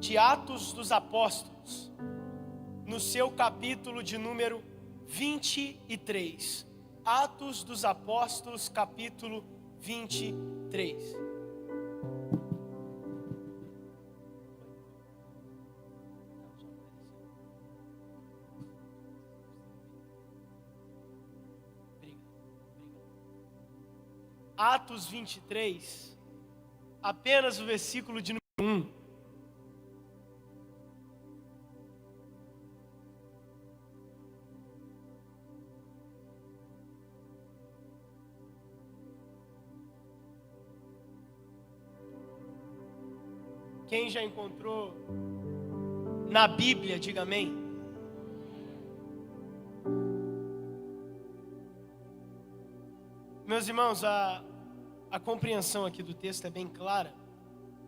de Atos dos Apóstolos, no seu capítulo de número 23. Atos dos Apóstolos, capítulo 23. Atos 23, apenas o versículo de número 1. Quem já encontrou na Bíblia, diga amém. Meus irmãos, a compreensão aqui do texto é bem clara,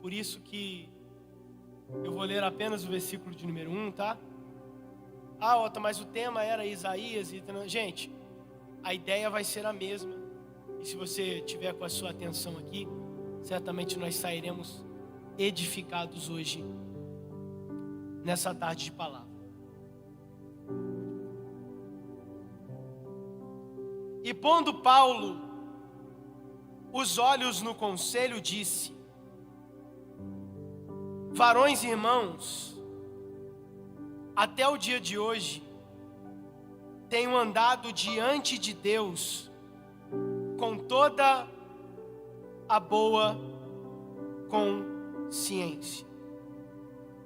por isso que eu vou ler apenas o versículo de número 1, tá? Otto, mas o tema era Isaías e... Gente, a ideia vai ser a mesma, e se você tiver com a sua atenção aqui, certamente nós sairemos edificados hoje, nessa tarde de palavra. E pondo Paulo os olhos no conselho, disse: varões e irmãos, até o dia de hoje, tenho andado diante de Deus com toda a boa consciência.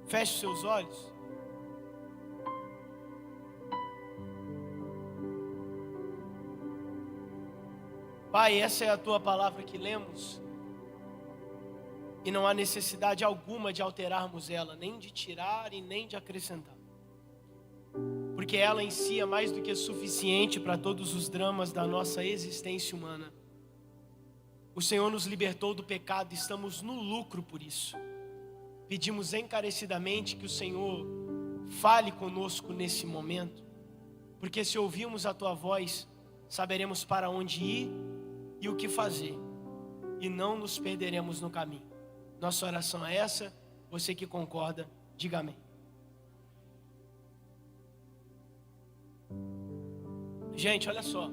Feche os seus olhos. Pai, essa é a tua palavra que lemos, e não há necessidade alguma de alterarmos ela, nem de tirar e nem de acrescentar, porque ela em si é mais do que suficiente para todos os dramas da nossa existência humana. O Senhor nos libertou do pecado, estamos no lucro por isso. Pedimos encarecidamente que o Senhor fale conosco nesse momento, porque se ouvirmos a tua voz, saberemos para onde ir e o que fazer, e não nos perderemos no caminho. Nossa oração é essa. Você que concorda, diga amém. Gente, olha só,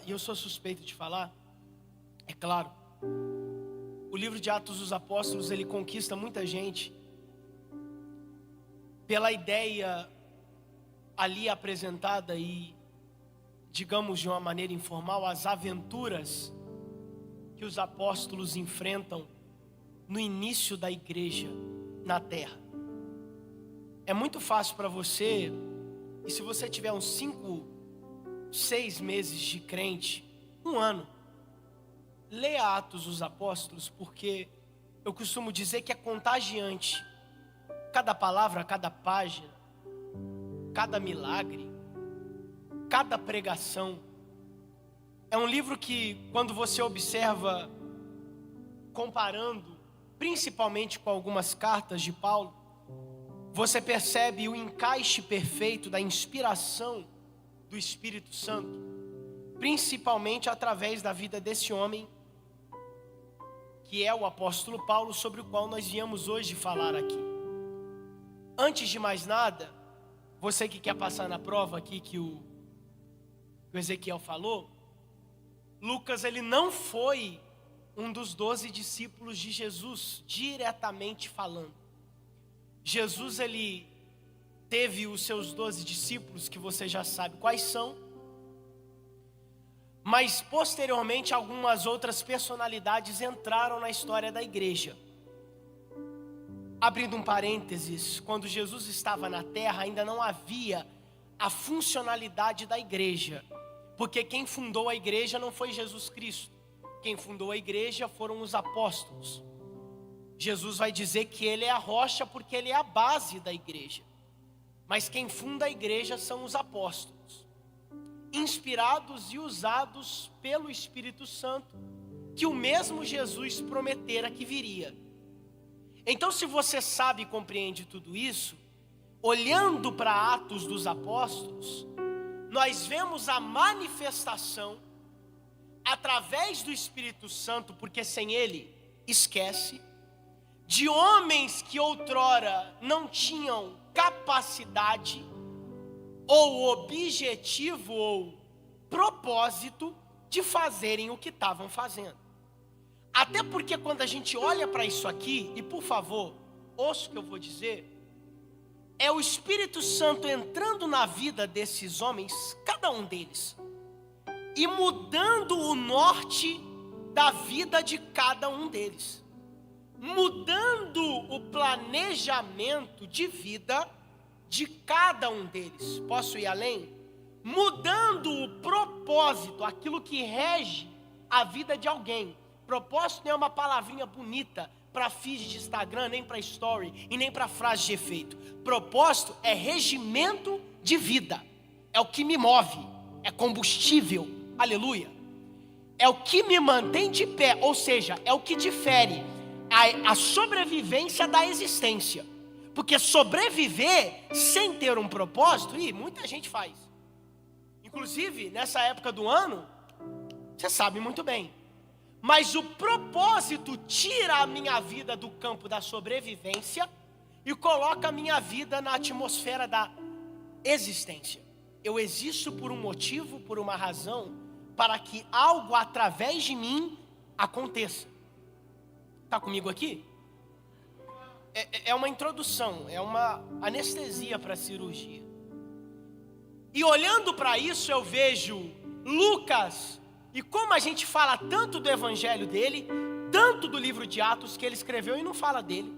e eu sou suspeito de falar, é claro, o livro de Atos dos Apóstolos, ele conquista muita gente pela ideia ali apresentada e, digamos de uma maneira informal, as aventuras que os apóstolos enfrentam no início da igreja na terra. É muito fácil para você, e se você tiver uns 5, 6 meses de crente, 1 ano, leia Atos dos Apóstolos, porque eu costumo dizer que é contagiante. Cada palavra, cada página, cada milagre, cada pregação. É um livro que, quando você observa, comparando principalmente com algumas cartas de Paulo, você percebe o encaixe perfeito da inspiração do Espírito Santo, principalmente através da vida desse homem, que é o apóstolo Paulo, sobre o qual nós viemos hoje falar aqui. Antes de mais nada, você que quer passar na prova aqui que o Ezequiel falou, Lucas, ele não foi um dos 12 discípulos de Jesus, diretamente falando. Jesus, ele teve os seus 12 discípulos, que você já sabe quais são, mas posteriormente algumas outras personalidades entraram na história da igreja. Abrindo um parênteses, quando Jesus estava na terra, ainda não havia a funcionalidade da igreja, porque quem fundou a igreja não foi Jesus Cristo. Quem fundou a igreja foram os apóstolos. Jesus vai dizer que ele é a rocha porque ele é a base da igreja. Mas quem funda a igreja são os apóstolos, inspirados e usados pelo Espírito Santo, que o mesmo Jesus prometera que viria. Então, se você sabe e compreende tudo isso, olhando para Atos dos Apóstolos, nós vemos a manifestação através do Espírito Santo, porque sem ele, esquece, de homens que outrora não tinham capacidade, ou objetivo, ou propósito de fazerem o que estavam fazendo. Até porque quando a gente olha para isso aqui, e por favor, ouça o que eu vou dizer, é o Espírito Santo entrando na vida desses homens, cada um deles, e mudando o norte da vida de cada um deles, mudando o planejamento de vida de cada um deles. Posso ir além? Mudando o propósito, aquilo que rege a vida de alguém. Propósito não é uma palavrinha bonita para feed de Instagram, nem para story e nem para frase de efeito. Propósito é regimento de vida, é o que me move, é combustível, aleluia. É o que me mantém de pé, ou seja, é o que difere a sobrevivência da existência. Porque sobreviver sem ter um propósito, muita gente faz. Inclusive, nessa época do ano, você sabe muito bem. Mas o propósito tira a minha vida do campo da sobrevivência e coloca a minha vida na atmosfera da existência. Eu existo por um motivo, por uma razão, para que algo através de mim aconteça. Está comigo aqui? É uma introdução, é uma anestesia para a cirurgia. E olhando para isso eu vejo Lucas, e como a gente fala tanto do evangelho dele, tanto do livro de Atos que ele escreveu e não fala dele.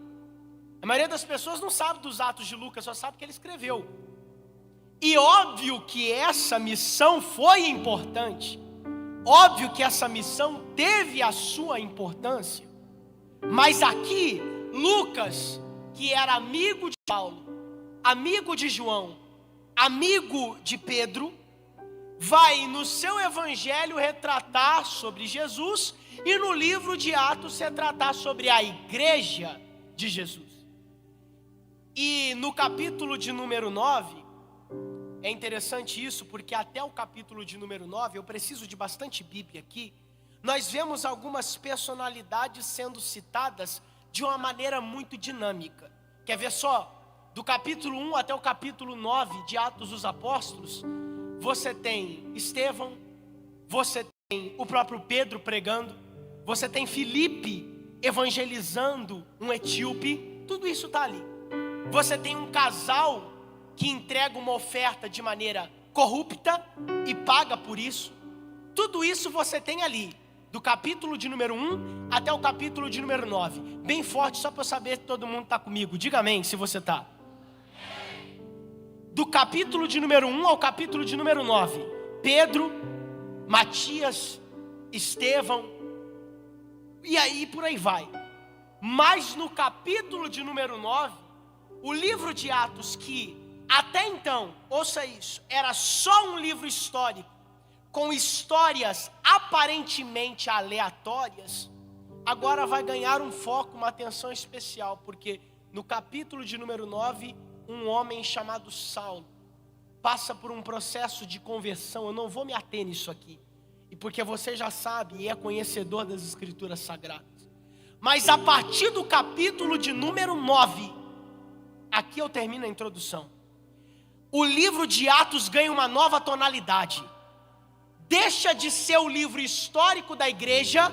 A maioria das pessoas não sabe dos Atos de Lucas, só sabe que ele escreveu. E óbvio que essa missão foi importante, óbvio que essa missão teve a sua importância, mas aqui Lucas, que era amigo de Paulo, amigo de João, amigo de Pedro, vai no seu evangelho retratar sobre Jesus e no livro de Atos retratar sobre a igreja de Jesus. E no capítulo de número 9, é interessante isso, porque até o capítulo de número 9, eu preciso de bastante Bíblia aqui, nós vemos algumas personalidades sendo citadas de uma maneira muito dinâmica. Quer ver só? Do capítulo 1 até o capítulo 9 de Atos dos Apóstolos, você tem Estevão, você tem o próprio Pedro pregando, você tem Filipe evangelizando um etíope, tudo isso está ali. Você tem um casal que entrega uma oferta de maneira corrupta e paga por isso. Tudo isso você tem ali, do capítulo de número 1 até o capítulo de número 9. Bem forte, só para eu saber que todo mundo está comigo. Diga amém se você está. Do capítulo de número 1 ao capítulo de número 9. Pedro, Matias, Estevão, e aí por aí vai. Mas no capítulo de número 9, o livro de Atos, que até então, ouça isso, era só um livro histórico, com histórias aparentemente aleatórias, agora vai ganhar um foco, uma atenção especial, porque no capítulo de número 9, um homem chamado Saulo passa por um processo de conversão. Eu não vou me ater nisso aqui, e porque você já sabe e é conhecedor das escrituras sagradas, mas a partir do capítulo de número 9, aqui eu termino a introdução, o livro de Atos ganha uma nova tonalidade. Deixa de ser o livro histórico da igreja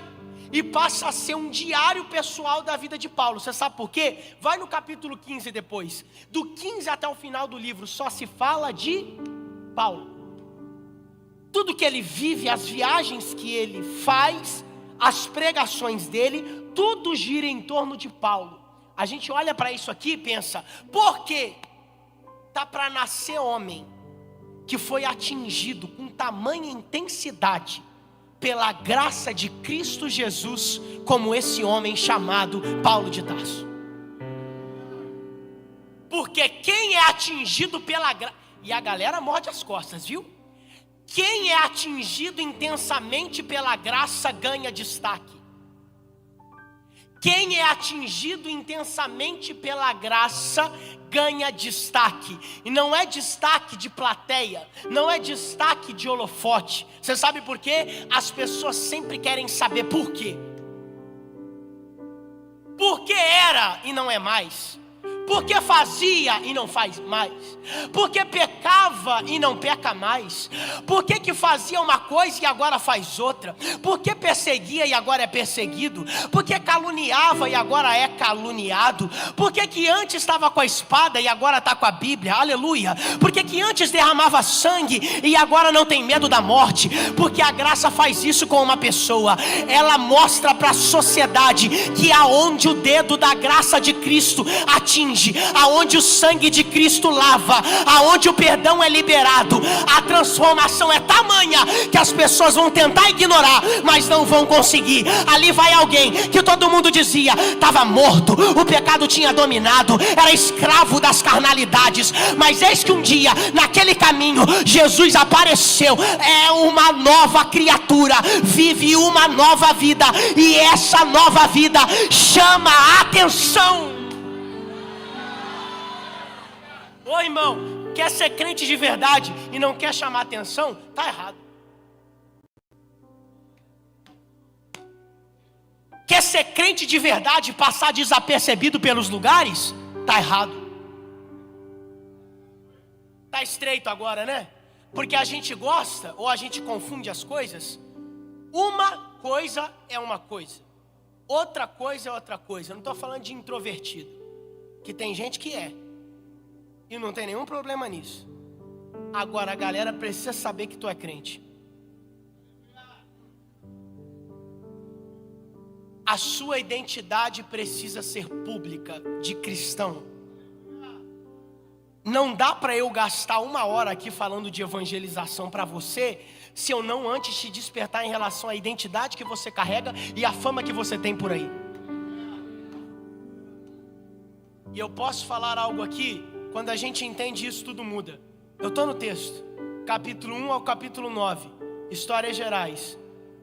e passa a ser um diário pessoal da vida de Paulo. Você sabe por quê? Vai no capítulo 15 depois. Do 15 até o final do livro só se fala de Paulo. Tudo que ele vive, as viagens que ele faz, as pregações dele, tudo gira em torno de Paulo. A gente olha para isso aqui e pensa, por quê? Tá para nascer homem que foi atingido com tamanha intensidade pela graça de Cristo Jesus, como esse homem chamado Paulo de Tarso. Porque quem é atingido pela graça, e a galera morde as costas, viu? Quem é atingido intensamente pela graça ganha destaque. Quem é atingido intensamente pela graça ganha destaque. E não é destaque de plateia, não é destaque de holofote. Você sabe por quê? As pessoas sempre querem saber por quê. Porque era e não é mais. Porque fazia e não faz mais. Porque pecava e não peca mais. Porque que fazia uma coisa e agora faz outra. Porque perseguia e agora é perseguido. Porque caluniava e agora é caluniado. Porque que antes estava com a espada e agora está com a Bíblia, aleluia. Porque que antes derramava sangue e agora não tem medo da morte. Porque a graça faz isso com uma pessoa. Ela mostra para a sociedade que aonde o dedo da graça de Cristo atinge, aonde o sangue de Cristo lava, aonde o perdão é liberado, a transformação é tamanha que as pessoas vão tentar ignorar, mas não vão conseguir. Ali vai alguém que todo mundo dizia estava morto, o pecado tinha dominado, era escravo das carnalidades, mas eis que um dia naquele caminho Jesus apareceu, é uma nova criatura, vive uma nova vida, e essa nova vida chama a atenção. Ô irmão, quer ser crente de verdade e não quer chamar atenção? Está errado. Quer ser crente de verdade e passar desapercebido pelos lugares? Está errado. Está estreito agora, né? Porque a gente gosta ou a gente confunde as coisas. Uma coisa é uma coisa, outra coisa é outra coisa. Eu não estou falando de introvertido, que tem gente que é, e não tem nenhum problema nisso. Agora a galera precisa saber que tu é crente. A sua identidade precisa ser pública, de cristão. Não dá para eu gastar 1 hora aqui falando de evangelização para você, se eu não antes te despertar em relação à identidade que você carrega e a fama que você tem por aí. E eu posso falar algo aqui. Quando a gente entende isso, tudo muda. Eu estou no texto, capítulo 1 ao capítulo 9, histórias gerais.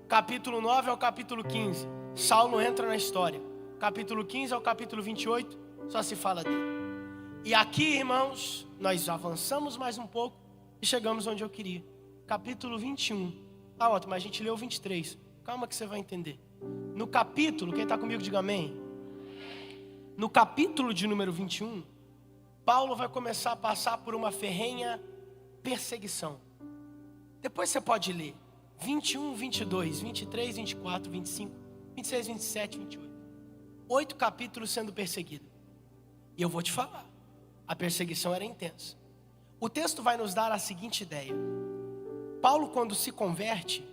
Capítulo 9 ao capítulo 15, Saulo entra na história. Capítulo 15 ao capítulo 28, só se fala dele. E aqui, irmãos, nós avançamos mais um pouco e chegamos onde eu queria. Capítulo 21. Tá ótimo, mas a gente leu 23. Calma que você vai entender. No capítulo, quem está comigo diga amém. No capítulo de número 21, Paulo vai começar a passar por uma ferrenha perseguição. Depois você pode ler 21, 22, 23, 24, 25, 26, 27, 28. 8 capítulos sendo perseguido. E eu vou te falar, a perseguição era intensa. O texto vai nos dar a seguinte ideia. Paulo, quando se converte,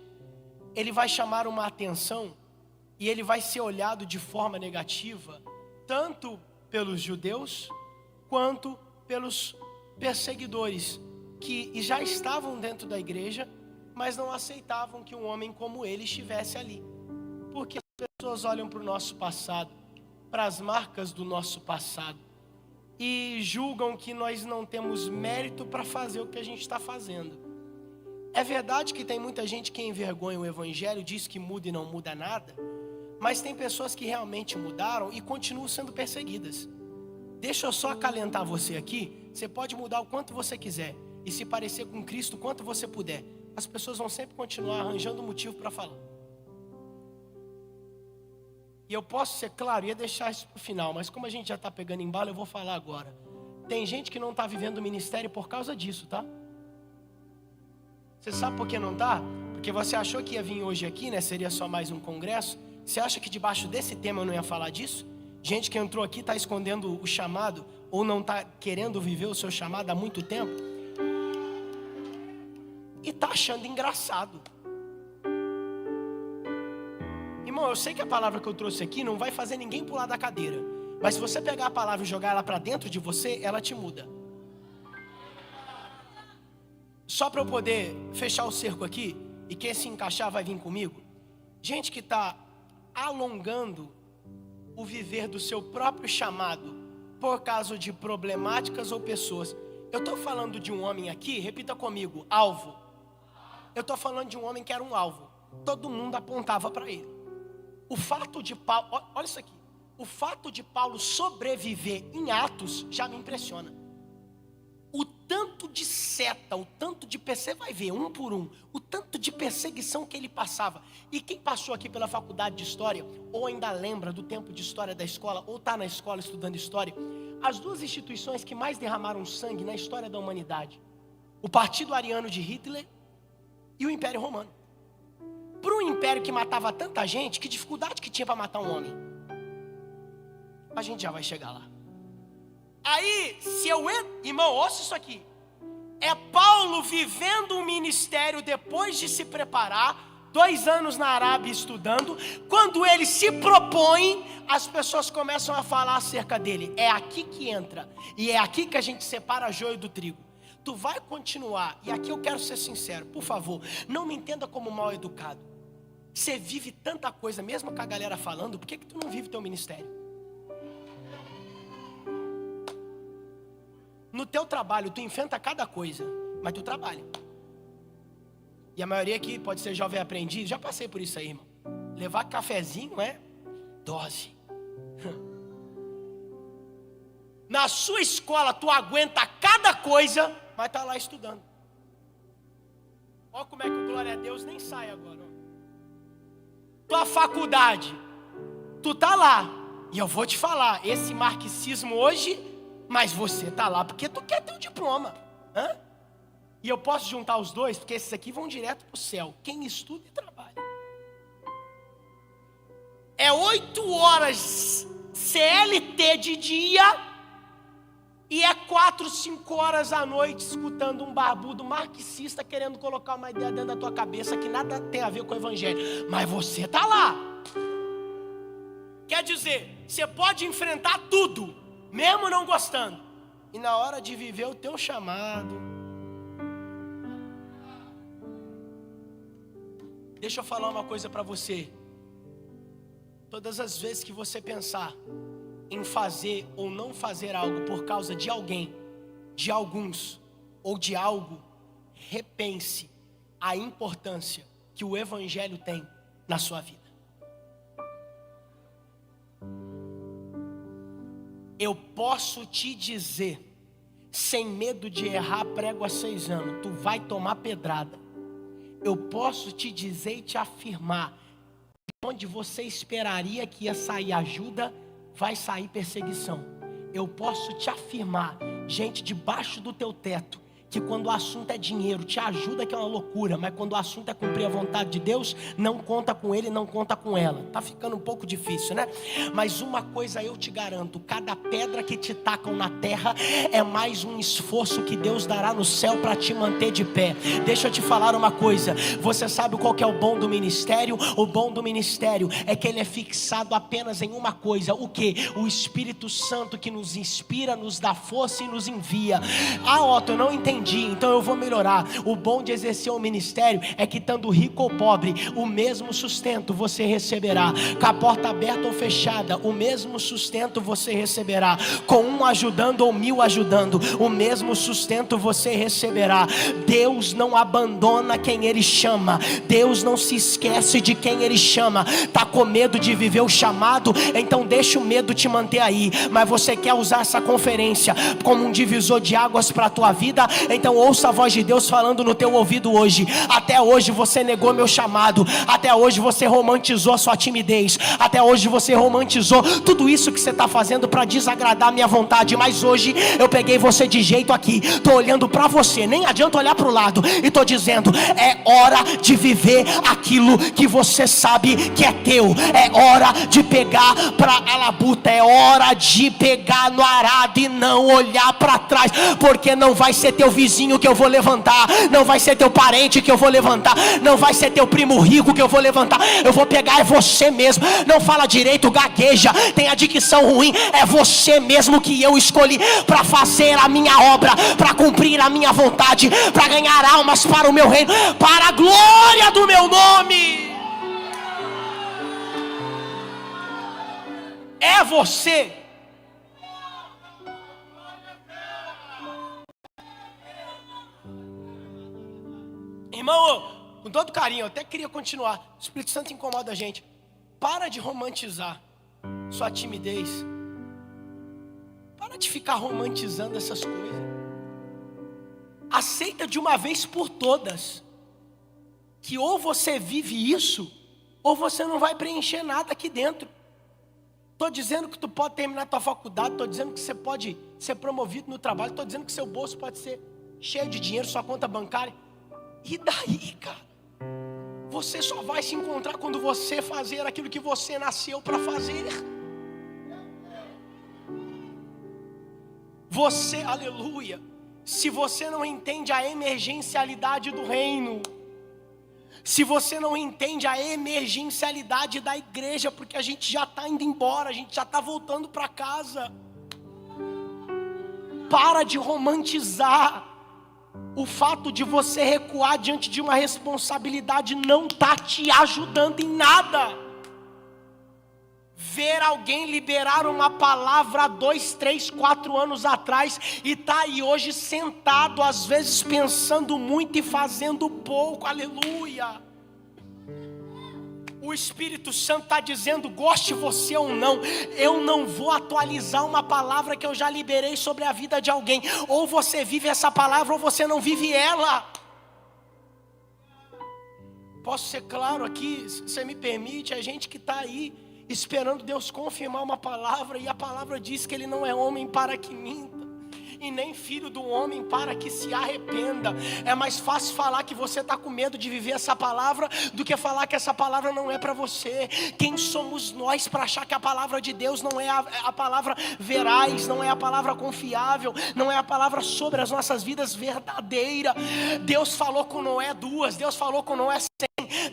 ele vai chamar uma atenção e ele vai ser olhado de forma negativa, tanto pelos judeus quanto pelos perseguidores que já estavam dentro da igreja, mas não aceitavam que um homem como ele estivesse ali. Porque as pessoas olham para o nosso passado, para as marcas do nosso passado, e julgam que nós não temos mérito para fazer o que a gente está fazendo. É verdade que tem muita gente que envergonha o evangelho, diz que muda e não muda nada, mas tem pessoas que realmente mudaram e continuam sendo perseguidas. Deixa eu só acalentar você aqui. Você pode mudar o quanto você quiser e se parecer com Cristo o quanto você puder. As pessoas vão sempre continuar arranjando motivo para falar. E eu posso ser claro, ia deixar isso para o final, mas como a gente já está pegando embalo, eu vou falar agora. Tem gente que não está vivendo o ministério por causa disso, tá? Você sabe por que não está? Porque você achou que ia vir hoje aqui, né? Seria só mais um congresso. Você acha que debaixo desse tema eu não ia falar disso? Gente que entrou aqui está escondendo o chamado, ou não está querendo viver o seu chamado há muito tempo, e está achando engraçado. Irmão, eu sei que a palavra que eu trouxe aqui não vai fazer ninguém pular da cadeira, mas se você pegar a palavra e jogar ela para dentro de você, ela te muda. Só para eu poder fechar o cerco aqui, e quem se encaixar vai vir comigo. Gente que está alongando o viver do seu próprio chamado por causa de problemáticas ou pessoas. Eu estou falando de um homem aqui, repita comigo, alvo. Eu estou falando de um homem que era um alvo. Todo mundo apontava para ele. O fato de Paulo, olha isso aqui. O fato de Paulo sobreviver em Atos já me impressiona. O tanto de seta, o tanto de você vai ver, um por um, o tanto de perseguição que ele passava. E quem passou aqui pela faculdade de História, ou ainda lembra do tempo de História da escola, ou está na escola estudando História, as duas instituições que mais derramaram sangue na história da humanidade, o Partido Ariano de Hitler e o Império Romano. Para um império que matava tanta gente, que dificuldade que tinha para matar um homem? A gente já vai chegar lá. Aí, irmão, ouça isso aqui. É Paulo vivendo um ministério depois de se preparar, 2 anos na Arábia estudando. Quando ele se propõe, as pessoas começam a falar acerca dele. É aqui que entra, e é aqui que a gente separa joio do trigo. Tu vai continuar, e aqui eu quero ser sincero, por favor, não me entenda como mal educado. Você vive tanta coisa, mesmo com a galera falando, por que tu não vive teu ministério? No teu trabalho, tu enfrenta cada coisa, mas tu trabalha. E a maioria aqui pode ser jovem aprendiz, já passei por isso aí, irmão. Levar cafezinho é dose. Na sua escola, tu aguenta cada coisa, mas tá lá estudando. Olha como é que o glória a Deus nem sai agora. Tua faculdade, tu tá lá. E eu vou te falar, esse marxismo hoje, mas você tá lá porque tu quer ter um diploma. E eu posso juntar os dois, porque esses aqui vão direto pro céu. Quem estuda e trabalha. É 8 horas CLT de dia, e é 4, 5 horas à noite escutando um barbudo marxista querendo colocar uma ideia dentro da tua cabeça que nada tem a ver com o evangelho. Mas você tá lá. Quer dizer, você pode enfrentar tudo, mesmo não gostando. E na hora de viver o teu chamado, deixa eu falar uma coisa para você. Todas as vezes que você pensar em fazer ou não fazer algo por causa de alguém, de alguns ou de algo, repense a importância que o evangelho tem na sua vida. Eu posso te dizer, sem medo de errar, prego há 6 anos, tu vai tomar pedrada. Eu posso te dizer e te afirmar, onde você esperaria que ia sair ajuda, vai sair perseguição. Eu posso te afirmar, gente debaixo do teu teto, que quando o assunto é dinheiro, te ajuda, que é uma loucura, mas quando o assunto é cumprir a vontade de Deus, não conta com ele, não conta com ela. Tá ficando um pouco difícil, né? Mas uma coisa eu te garanto, cada pedra que te tacam na terra é mais um esforço que Deus dará no céu para te manter de pé. Deixa eu te falar uma coisa, você sabe qual que é o bom do ministério? O bom do ministério é que ele é fixado apenas em uma coisa, o que? O Espírito Santo, que nos inspira, nos dá força e nos envia. Otto, eu não entendi. Então eu vou melhorar. O bom de exercer o ministério é que, estando rico ou pobre, o mesmo sustento você receberá. Com a porta aberta ou fechada, o mesmo sustento você receberá. Com 1 ajudando ou 1000 ajudando, o mesmo sustento você receberá. Deus não abandona quem Ele chama. Deus não se esquece de quem Ele chama. Tá com medo de viver o chamado? Então deixa o medo te manter aí. Mas você quer usar essa conferência como um divisor de águas para a tua vida? Então ouça a voz de Deus falando no teu ouvido hoje. Até hoje você negou meu chamado. Até hoje você romantizou a sua timidez. Até hoje você romantizou tudo isso que você está fazendo para desagradar a minha vontade. Mas hoje eu peguei você de jeito aqui. Estou olhando para você, nem adianta olhar para o lado. E estou dizendo, é hora de viver aquilo que você sabe que é teu. É hora de pegar para a labuta. É hora de pegar no arado e não olhar para trás. Porque não vai ser teu vizinho que eu vou levantar, não vai ser teu parente que eu vou levantar, não vai ser teu primo rico que eu vou levantar. Eu vou pegar, é você mesmo. Não fala direito, gagueja, tem a dicção ruim. É você mesmo que eu escolhi para fazer a minha obra, para cumprir a minha vontade, para ganhar almas para o meu reino, para a glória do meu nome. É você. Irmão, com todo carinho, eu até queria continuar. O Espírito Santo incomoda a gente. Para de romantizar sua timidez. Para de ficar romantizando essas coisas. aceita de uma vez por todas que ou você vive isso, ou você não vai preencher nada aqui dentro. Estou dizendo que tu pode terminar tua faculdade, estou dizendo que você pode ser promovido no trabalho, estou dizendo que seu bolso pode ser cheio de dinheiro, sua conta bancária. E daí, cara? Você só vai se encontrar quando você fazer aquilo que você nasceu para fazer. Você, aleluia, se você não entende a emergencialidade do reino, se você não entende a emergencialidade da igreja, porque a gente já está indo embora, a gente já está voltando para casa. Para de romantizar o fato de você recuar diante de uma responsabilidade, não está te ajudando em nada. Ver alguém liberar uma palavra há 2, 3, 4 anos atrás e tá aí hoje sentado, às vezes pensando muito e fazendo pouco, aleluia. O Espírito Santo está dizendo, goste você ou não, eu não vou atualizar uma palavra que eu já liberei sobre a vida de alguém. Ou você vive essa palavra ou você não vive ela. Posso ser claro aqui, se você me permite, a gente que está aí esperando Deus confirmar uma palavra, e a palavra diz que Ele não é homem para que minta, e nem filho do homem para que se arrependa. É mais fácil falar que você está com medo de viver essa palavra do que falar que essa palavra não é para você. Quem somos nós para achar que a palavra de Deus não é a palavra veraz, não é a palavra confiável, não é a palavra sobre as nossas vidas verdadeira? Deus falou com Noé 2, Deus falou com Noé 100,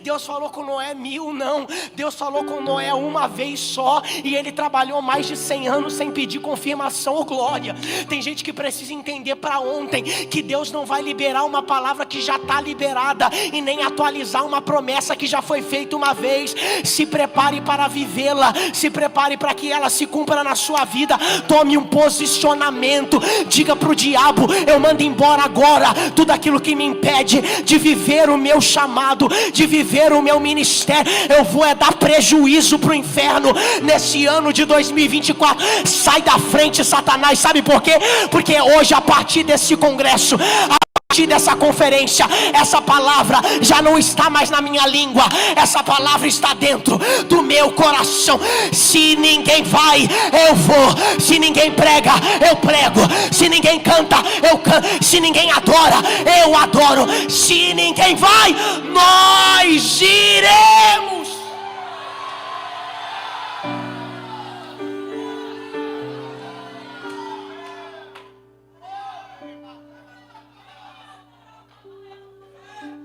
Deus falou com Noé 1000, não. Deus falou com Noé uma vez só, e ele trabalhou mais de 100 anos sem pedir confirmação ou glória. Tem gente que precisa entender para ontem que Deus não vai liberar uma palavra que já está liberada, e nem atualizar uma promessa que já foi feita uma vez. Se prepare para vivê-la, se prepare para que ela se cumpra na sua vida. Tome um posicionamento, diga para o diabo, eu mando embora agora tudo aquilo que me impede de viver o meu chamado, de viver o meu ministério. Eu vou dar prejuízo para o inferno nesse ano de 2024. Sai da frente, Satanás. Sabe por quê? Porque hoje, a partir desse congresso, a partir dessa conferência, essa palavra já não está mais na minha língua, essa palavra está dentro do meu coração. Se ninguém vai, eu vou. Se ninguém prega, eu prego. Se ninguém canta, eu canto. Se ninguém adora, eu adoro. Se ninguém vai, nós iremos.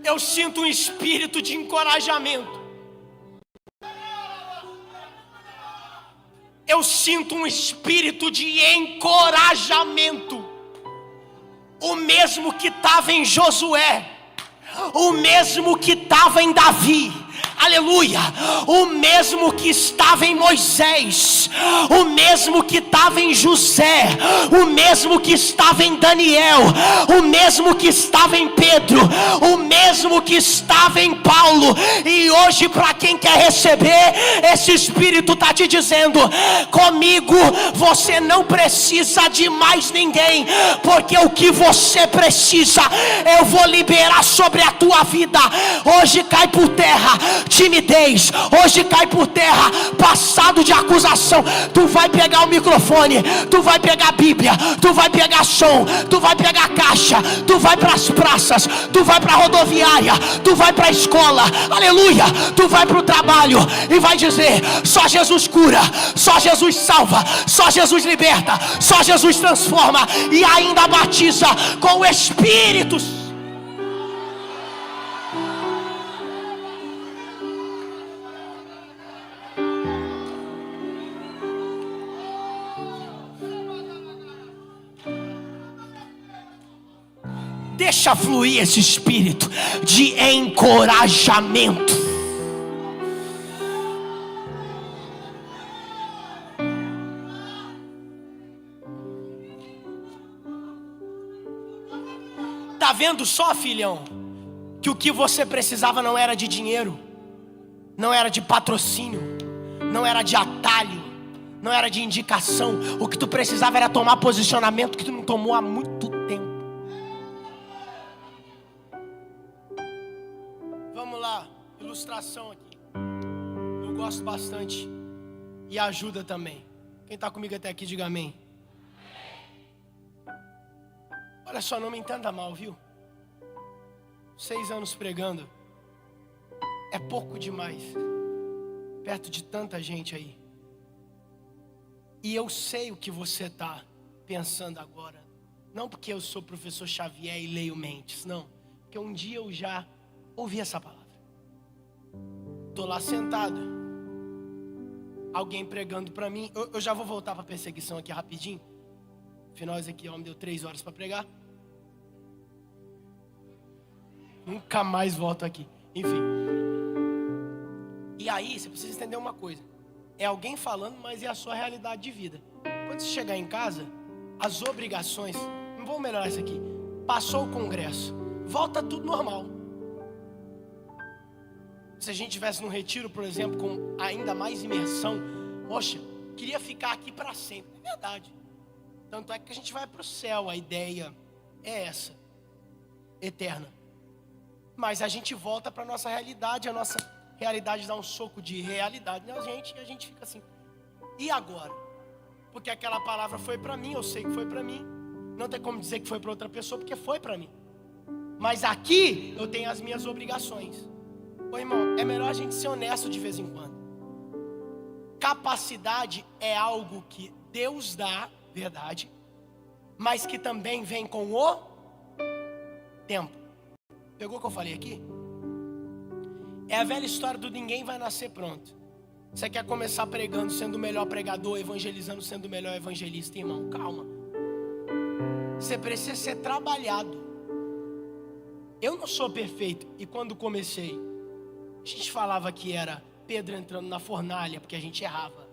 Eu sinto um espírito de encorajamento. Eu sinto um espírito de encorajamento. O mesmo que estava em Josué, o mesmo que estava em Davi, aleluia, o mesmo que estava em Moisés, o mesmo que estava em José, o mesmo que estava em Daniel, o mesmo que estava em Pedro, o mesmo que estava em Paulo. E hoje, para quem quer receber, esse Espírito está te dizendo, comigo você não precisa de mais ninguém, porque o que você precisa eu vou liberar sobre a tua vida. Hoje cai por terra timidez, hoje cai por terra passado de acusação. Tu vai pegar o microfone, tu vai pegar a Bíblia, tu vai pegar som, tu vai pegar a caixa, tu vai para as praças, tu vai para a rodoviária, tu vai para a escola, aleluia, tu vai para o trabalho e vai dizer, só Jesus cura, só Jesus salva, só Jesus liberta, só Jesus transforma, e ainda batiza com o Espírito. Deixa fluir esse espírito de encorajamento. Tá vendo só, filhão, que o que você precisava não era de dinheiro, não era de patrocínio, não era de atalho, não era de indicação. O que tu precisava era tomar posicionamento que tu não tomou há muito tempo. ilustração aqui. Eu gosto bastante e ajuda também. Quem está comigo até aqui, diga amém. Olha só, não me entenda mal, viu? 6 anos pregando é pouco demais, perto de tanta gente aí. E eu sei o que você está pensando agora. Não porque eu sou professor Xavier e leio mentes, não. Porque um dia eu já ouvi essa palavra. Estou lá sentado, alguém pregando para mim. Eu já vou voltar para a perseguição aqui rapidinho. Afinal, esse aqui me deu 3 horas para pregar. Nunca mais volto aqui. Enfim. E aí, você precisa entender uma coisa. É alguém falando, mas é a sua realidade de vida. Quando você chegar em casa, as obrigações... Não vou melhorar isso aqui. Passou o congresso. Volta tudo normal. Se a gente estivesse num retiro, por exemplo, com ainda mais imersão, poxa, queria ficar aqui para sempre. É verdade. Tanto é que a gente vai para o céu. A ideia é essa. Eterna. Mas a gente volta para a nossa realidade. A nossa realidade dá um soco de realidade na gente. E a gente fica assim. E agora? Porque aquela palavra foi para mim. Eu sei que foi para mim. Não tem como dizer que foi para outra pessoa, porque foi para mim. Mas aqui eu tenho as minhas obrigações. Ô irmão, é melhor a gente ser honesto de vez em quando. Capacidade é algo que Deus dá, verdade, mas que também vem com o tempo. Pegou o que eu falei aqui? É a velha história do ninguém vai nascer pronto. Você quer começar pregando, sendo o melhor pregador, evangelizando, sendo o melhor evangelista, irmão, calma. Você precisa ser trabalhado. Eu não sou perfeito. E quando comecei, a gente falava que era Pedro entrando na fornalha, porque a gente errava.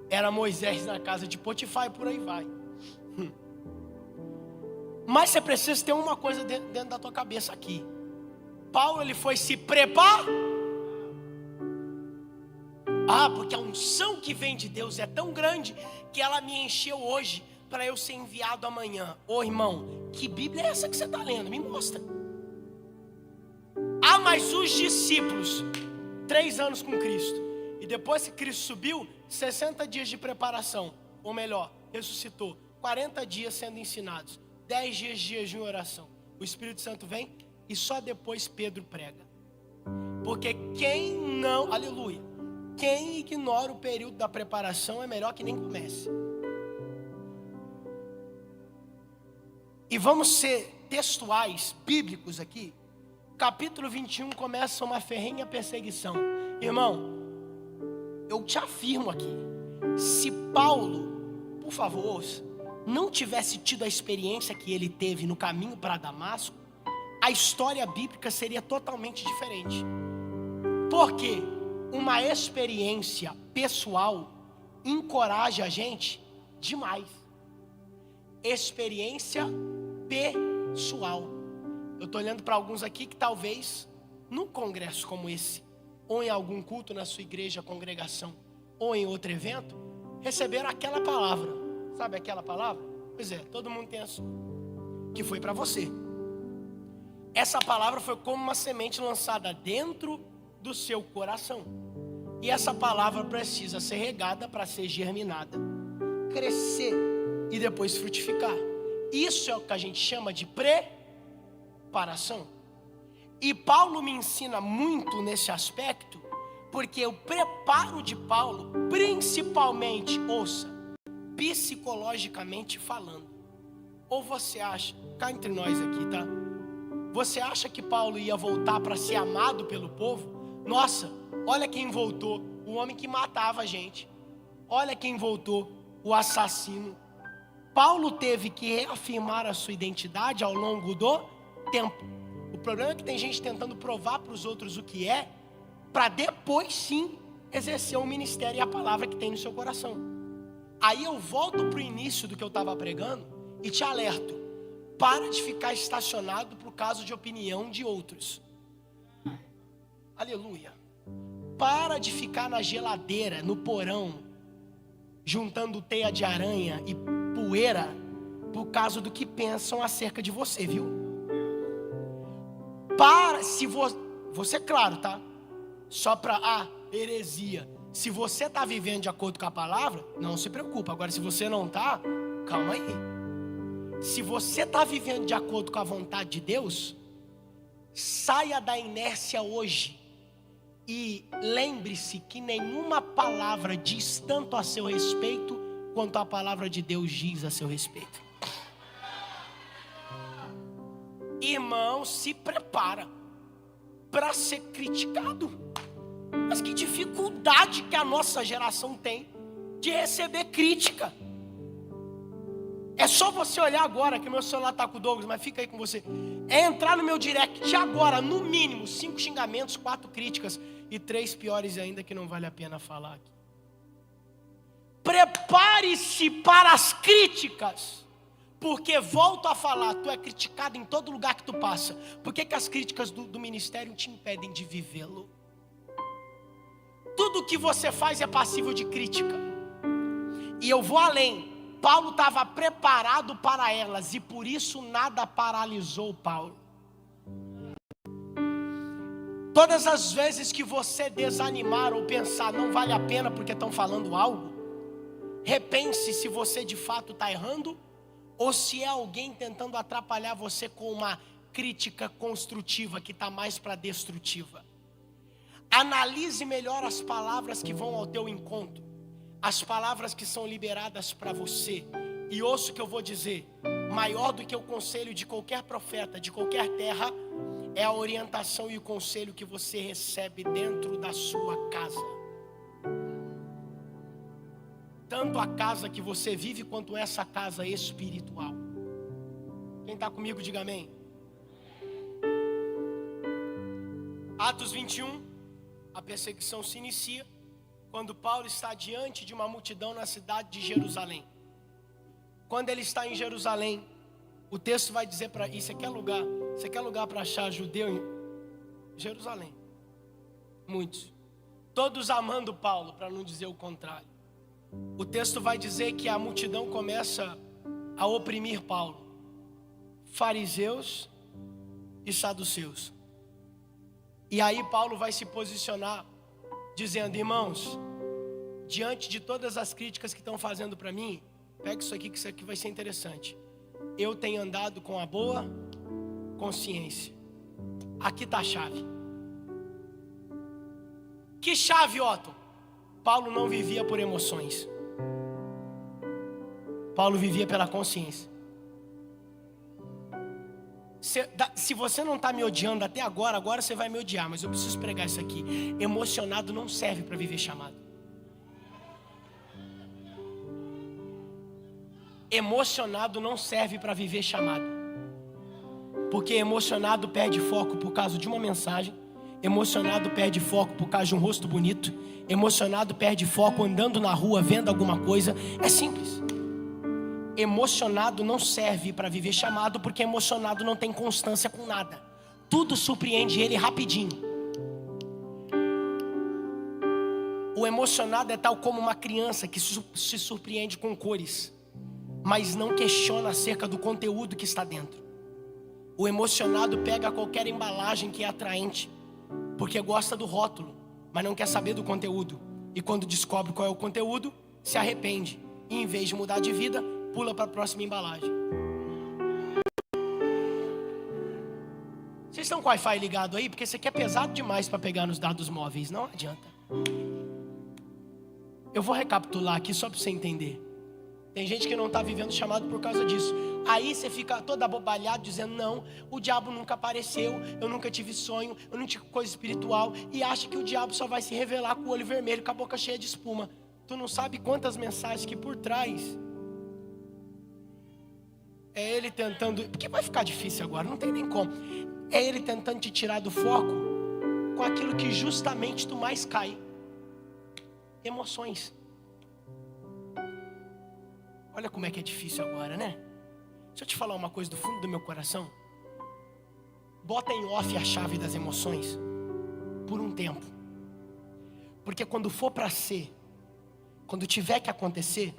Era Moisés na casa de Potifar e por aí vai. Mas você precisa ter uma coisa dentro da tua cabeça aqui. Paulo, ele foi se preparar. Porque a unção que vem de Deus é tão grande que ela me encheu hoje para eu ser enviado amanhã. Ô irmão, que Bíblia é essa que você está lendo? Me mostra. Mas os discípulos, 3 anos com Cristo, e depois que Cristo subiu, 60 dias de preparação, ou melhor, ressuscitou, 40 dias sendo ensinados, 10 dias de jejum e oração. O Espírito Santo vem e só depois Pedro prega. Porque quem não, aleluia, quem ignora o período da preparação é melhor que nem comece. E vamos ser textuais, bíblicos aqui. Capítulo 21 começa uma ferrenha perseguição. Irmão, eu te afirmo aqui, se Paulo, por favor, ouça, não tivesse tido a experiência que ele teve no caminho para Damasco, a história bíblica seria totalmente diferente. Porque uma experiência pessoal encoraja a gente demais. Experiência pessoal. Eu estou olhando para alguns aqui que talvez num congresso como esse, ou em algum culto na sua igreja, congregação, ou em outro evento, receberam aquela palavra. Sabe aquela palavra? Pois é, todo mundo tem a sua, que foi para você. Essa palavra foi como uma semente lançada dentro do seu coração. E essa palavra precisa ser regada para ser germinada, crescer e depois frutificar. Isso é o que a gente chama de preparação. E Paulo me ensina muito nesse aspecto, porque o preparo de Paulo, principalmente, ouça, psicologicamente falando. Ou você acha, cá entre nós aqui, tá? Você acha que Paulo ia voltar para ser amado pelo povo? Nossa, olha quem voltou, o homem que matava a gente. Olha quem voltou, o assassino. Paulo teve que reafirmar a sua identidade ao longo do tempo. O problema é que tem gente tentando provar para os outros o que é, para depois sim exercer o ministério e a palavra que tem no seu coração. Aí eu volto para o início do que eu estava pregando e te alerto: para de ficar estacionado por causa de opinião de outros. Aleluia. Para de ficar na geladeira, no porão, juntando teia de aranha e poeira por causa do que pensam acerca de você, viu? se você, claro, tá? Só para heresia. Se você está vivendo de acordo com a palavra, não se preocupa. Agora, se você não está, calma aí. Se você está vivendo de acordo com a vontade de Deus, saia da inércia hoje e lembre-se que nenhuma palavra diz tanto a seu respeito quanto a palavra de Deus diz a seu respeito. Irmão, se prepara para ser criticado. Mas que dificuldade que a nossa geração tem de receber crítica. É só você olhar agora, que meu celular está com o Douglas, mas fica aí com você. É entrar no meu direct agora, no mínimo 5 xingamentos, 4 críticas e 3 piores ainda que não vale a pena falar aqui. Prepare-se para as críticas, porque volto a falar, tu é criticado em todo lugar que tu passa. Por que as críticas do ministério te impedem de vivê-lo? Tudo que você faz é passível de crítica. E eu vou além. Paulo estava preparado para elas e por isso nada paralisou Paulo. Todas as vezes que você desanimar ou pensar não vale a pena porque estão falando algo, repense se você de fato está errando ou se é alguém tentando atrapalhar você com uma crítica construtiva que está mais para destrutiva. Analise melhor as palavras que vão ao teu encontro, as palavras que são liberadas para você. E ouça o que eu vou dizer: maior do que o conselho de qualquer profeta, de qualquer terra, é a orientação e o conselho que você recebe dentro da sua casa. Tanto a casa que você vive, quanto essa casa espiritual. Quem está comigo, diga amém. Atos 21, a perseguição se inicia quando Paulo está diante de uma multidão na cidade de Jerusalém. Quando ele está em Jerusalém, o texto vai dizer para isso, você quer lugar para achar judeu em Jerusalém? Muitos. Todos amando Paulo, para não dizer o contrário. O texto vai dizer que a multidão começa a oprimir Paulo. Fariseus e saduceus. E aí Paulo vai se posicionar dizendo: irmãos, diante de todas as críticas que estão fazendo para mim, pega isso aqui que isso aqui vai ser interessante. Eu tenho andado com a boa consciência. Aqui está a chave. Que chave, Otto? Paulo não vivia por emoções. Paulo vivia pela consciência. Se você não está me odiando até agora você vai me odiar, mas eu preciso pregar isso aqui. Emocionado não serve para viver chamado. Emocionado não serve para viver chamado. Porque emocionado perde foco por causa de uma mensagem. Emocionado perde foco por causa de um rosto bonito. Emocionado perde foco andando na rua, vendo alguma coisa. É simples. Emocionado não serve para viver chamado, porque emocionado não tem constância com nada. Tudo surpreende ele rapidinho. O emocionado é tal como uma criança que se surpreende com cores, mas não questiona acerca do conteúdo que está dentro. O emocionado pega qualquer embalagem que é atraente, porque gosta do rótulo, mas não quer saber do conteúdo. E quando descobre qual é o conteúdo, se arrepende. E em vez de mudar de vida, pula para a próxima embalagem. Vocês estão com o Wi-Fi ligado aí? Porque isso aqui é pesado demais para pegar nos dados móveis. Não adianta. Eu vou recapitular aqui só para você entender. Tem gente que não está vivendo chamado por causa disso. Aí você fica todo abobalhado dizendo: não, o diabo nunca apareceu, eu nunca tive sonho, eu não tive coisa espiritual. E acha que o diabo só vai se revelar com o olho vermelho, com a boca cheia de espuma. Tu não sabe quantas mensagens que por trás é ele tentando... Porque vai ficar difícil agora, não tem nem como. É ele tentando te tirar do foco com aquilo que justamente tu mais cai. Emoções. Olha como é que é difícil agora, né? Deixa eu te falar uma coisa do fundo do meu coração. Bota em off a chave das emoções por um tempo. Porque quando for para ser, quando tiver que acontecer,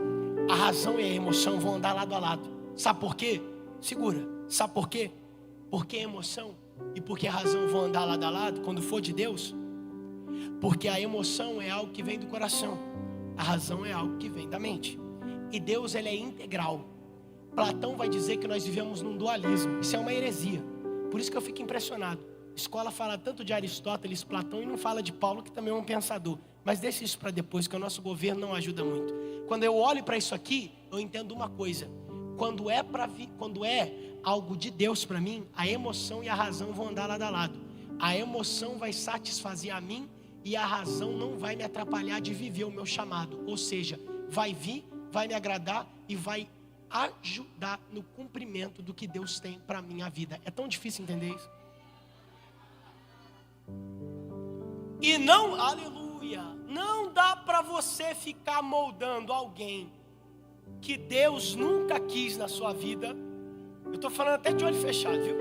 a razão e a emoção vão andar lado a lado. Sabe por quê? Segura. Sabe por quê? Porque a emoção E por que razão eu vou andar lado a lado quando for de Deus? Porque a emoção é algo que vem do coração, a razão é algo que vem da mente. E Deus, ele é integral. Platão vai dizer que nós vivemos num dualismo. Isso é uma heresia. Por isso que eu fico impressionado. A escola fala tanto de Aristóteles, Platão, e não fala de Paulo, que também é um pensador. Mas deixa isso para depois, que o nosso governo não ajuda muito. Quando eu olho para isso aqui, eu entendo uma coisa. Quando é algo de Deus para mim, a emoção e a razão vão andar lado a lado. A emoção vai satisfazer a mim e a razão não vai me atrapalhar de viver o meu chamado. Ou seja, vai vir, vai me agradar e vai ajudar no cumprimento do que Deus tem para a minha vida. É tão difícil entender isso? E não, aleluia, não dá para você ficar moldando alguém que Deus nunca quis na sua vida. Eu estou falando até de olho fechado, viu?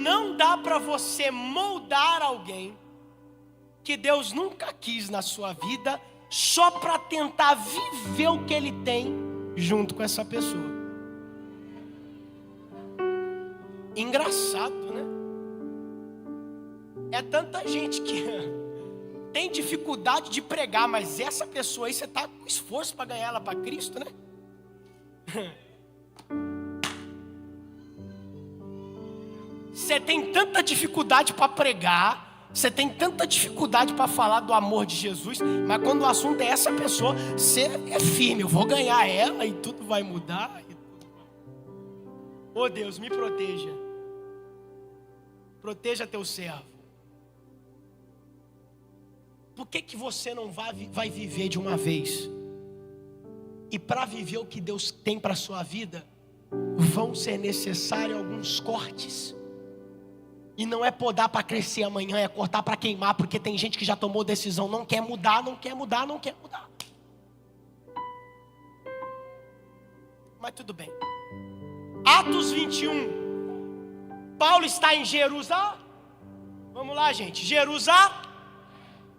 Não dá para você moldar alguém que Deus nunca quis na sua vida, só para tentar viver o que Ele tem junto com essa pessoa. Engraçado, né? É tanta gente que tem dificuldade de pregar, mas essa pessoa aí, você está com esforço para ganhar ela para Cristo, né? Você tem tanta dificuldade para pregar, você tem tanta dificuldade para falar do amor de Jesus, mas quando o assunto é essa pessoa, você é firme, eu vou ganhar ela e tudo vai mudar. Oh Deus, me proteja. Proteja teu servo. Por que você não vai viver de uma vez? E para viver o que Deus tem para a sua vida, vão ser necessários alguns cortes. E não é podar para crescer amanhã, é cortar para queimar, porque tem gente que já tomou decisão, não quer mudar, não quer mudar, não quer mudar. Mas tudo bem. Atos 21. Paulo está em Jerusalém. Vamos lá, gente. Jerusalém.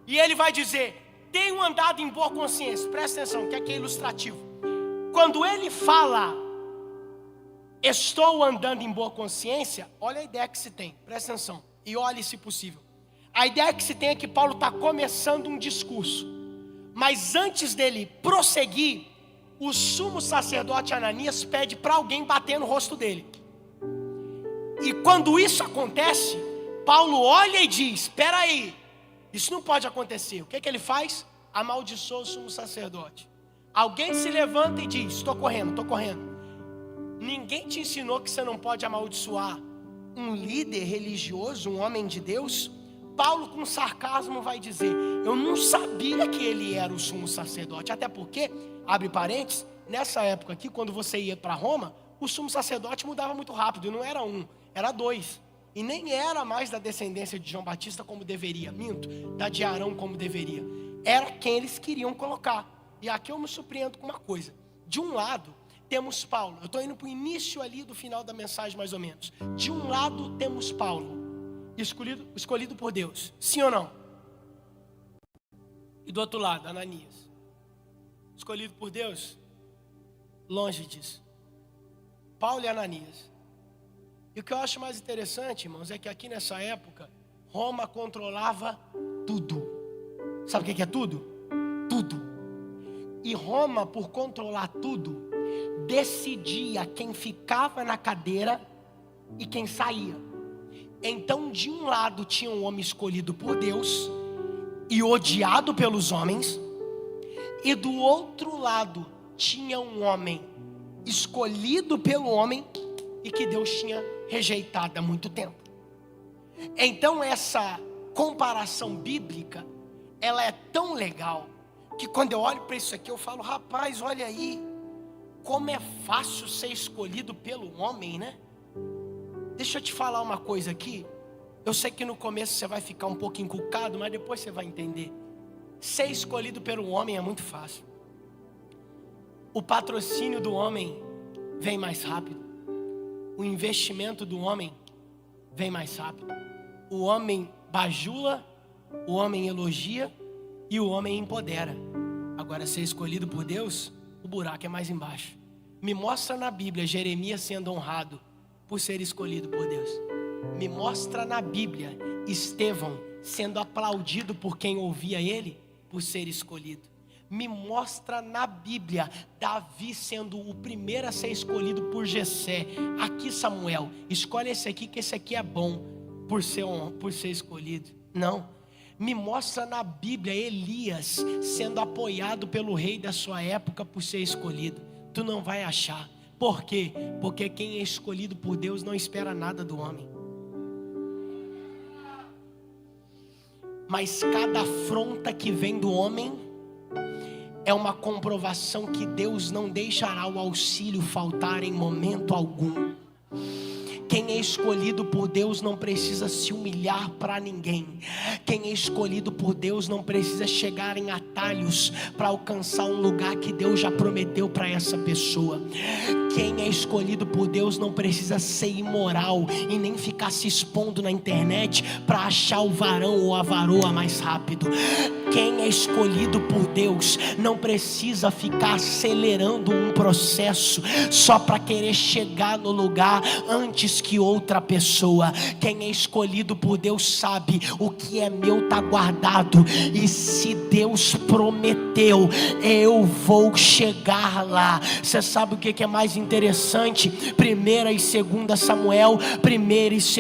E ele vai dizer: tenho andado em boa consciência. Presta atenção, que aqui é ilustrativo. Quando ele fala, estou andando em boa consciência, olha a ideia que se tem. Presta atenção. E olhe se possível. A ideia que se tem é que Paulo está começando um discurso. Mas antes dele prosseguir, o sumo sacerdote Ananias pede para alguém bater no rosto dele. E quando isso acontece, Paulo olha e diz: espera aí, isso não pode acontecer. O que ele faz? Amaldiçoa o sumo sacerdote. Alguém se levanta e diz: estou correndo, estou correndo. Ninguém te ensinou que você não pode amaldiçoar um líder religioso, um homem de Deus? Paulo, com sarcasmo, vai dizer: eu não sabia que ele era o sumo sacerdote. Até porque, abre parênteses, nessa época aqui, quando você ia para Roma, o sumo sacerdote mudava muito rápido. Não era um, era dois. E nem era mais da descendência de João Batista como deveria. Minto, da de Arão como deveria. Era quem eles queriam colocar. E aqui eu me surpreendo com uma coisa. De um lado, temos Paulo. Eu estou indo para o início ali do final da mensagem, mais ou menos. De um lado, temos Paulo, escolhido por Deus. Sim ou não? E do outro lado, Ananias, escolhido por Deus? Longe disso. Paulo e Ananias. E o que eu acho mais interessante, irmãos, é que aqui nessa época, Roma controlava tudo. Sabe o que é tudo? Tudo. E Roma, por controlar tudo, decidia quem ficava na cadeira e quem saía. Então, de um lado tinha um homem escolhido por Deus e odiado pelos homens, e do outro lado tinha um homem escolhido pelo homem e que Deus tinha rejeitado há muito tempo. Então essa comparação bíblica, ela é tão legal, que quando eu olho para isso aqui eu falo: rapaz, olha aí, como é fácil ser escolhido pelo homem, né? Deixa eu te falar uma coisa aqui. Eu sei que no começo você vai ficar um pouco encucado, mas depois você vai entender. Ser escolhido pelo homem é muito fácil. O patrocínio do homem vem mais rápido. O investimento do homem vem mais rápido. O homem bajula, o homem elogia e o homem empodera. Agora, ser escolhido por Deus, o buraco é mais embaixo. Me mostra na Bíblia Jeremias sendo honrado por ser escolhido por Deus. Me mostra na Bíblia Estevão sendo aplaudido por quem ouvia ele por ser escolhido. Me mostra na Bíblia Davi sendo o primeiro a ser escolhido por Jessé. Aqui, Samuel, escolhe esse aqui, que esse aqui é bom por ser escolhido. Não. Me mostra na Bíblia Elias sendo apoiado pelo rei da sua época por ser escolhido. Tu não vai achar. Por quê? Porque quem é escolhido por Deus não espera nada do homem. Mas cada afronta que vem do homem é uma comprovação que Deus não deixará o auxílio faltar em momento algum. Quem é escolhido por Deus não precisa se humilhar para ninguém. Quem é escolhido por Deus não precisa chegar em atalhos para alcançar um lugar que Deus já prometeu para essa pessoa. Quem é escolhido por Deus não precisa ser imoral e nem ficar se expondo na internet para achar o varão ou a varoa mais rápido. Quem é escolhido por Deus não precisa ficar acelerando um processo só para querer chegar no lugar antes que outra pessoa. Quem é escolhido por Deus sabe: o que é meu está guardado, e se Deus prometeu, eu vou chegar lá. Você sabe o que é mais interessante? 1 e 2 Samuel, 1 e 2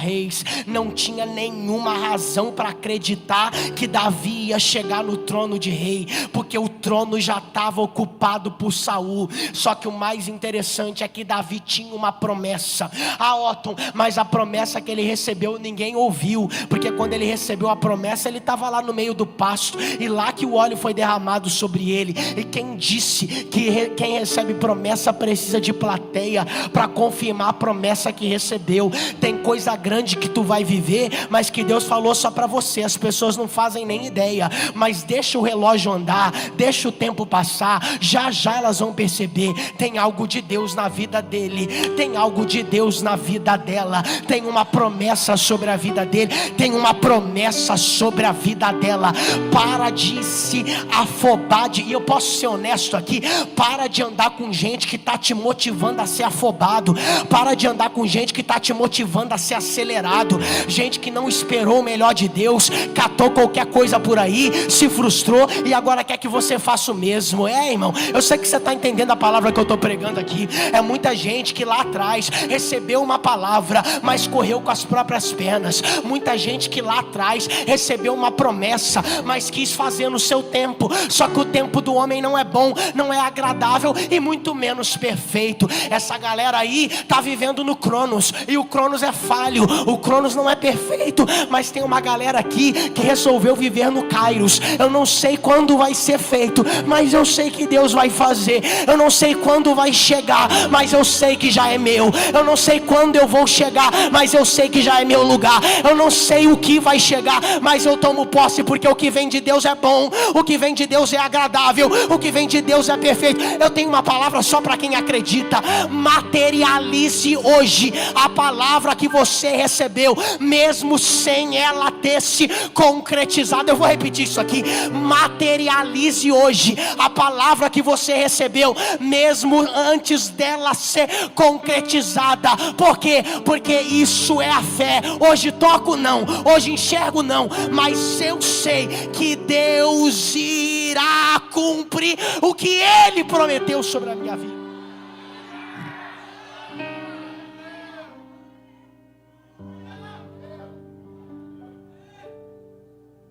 Reis. Não tinha nenhuma razão para acreditar que Davi ia chegar no trono de rei, porque o trono já estava ocupado por Saul. Só que o mais interessante é que Davi tinha uma promessa. Otton, mas a promessa que ele recebeu ninguém ouviu, porque quando ele recebeu a promessa ele estava lá no meio do pasto, e lá que o óleo foi derramado sobre ele. E quem disse que quem recebe promessa precisa de plateia para confirmar a promessa que recebeu? Tem coisa grande que tu vai viver, mas que Deus falou só para você. As pessoas não fazem nem ideia, mas deixa o relógio andar, deixa o tempo passar, já já elas vão perceber. Tem algo de Deus na vida dele, tem algo de Deus na vida dela, tem uma promessa sobre a vida dele, tem uma promessa sobre a vida dela. Para de se afobar, e eu posso ser honesto aqui, para de andar com gente que está te motivando a ser afobado, para de andar com gente que está te motivando a ser acelerado, gente que não esperou o melhor de Deus, catou qualquer coisa por aí, se frustrou e agora quer que você faça o mesmo. Irmão, eu sei que você está entendendo a palavra que eu estou pregando aqui. É muita gente que lá atrás recebeu uma palavra, mas correu com as próprias pernas. Muita gente que lá atrás recebeu uma promessa, mas quis fazer no seu tempo. Só que o tempo do homem não é bom, não é agradável e muito menos perfeito. Essa galera aí está vivendo no Cronos, e o Cronos é falho, o Cronos não é perfeito. Mas tem uma galera aqui que resolveu viver no Kairos. Eu não sei quando vai ser feito, mas eu sei que Deus vai fazer. Eu não sei quando vai chegar, mas eu sei que já é meu. Eu não sei quando eu vou chegar, mas eu sei que já é meu lugar. Eu não sei o que vai chegar, mas eu tomo posse, porque o que vem de Deus é bom, o que vem de Deus é agradável, o que vem de Deus é perfeito. Eu tenho uma palavra só para quem acredita. Materialize hoje a palavra que você recebeu, mesmo sem ela ter se concretizado. Eu vou repetir isso aqui: materialize hoje a palavra que você recebeu, mesmo antes dela ser concretizada. Por quê? Porque isso é a fé. Hoje toco não, hoje enxergo não, mas eu sei que Deus irá cumprir o que Ele prometeu sobre a minha vida.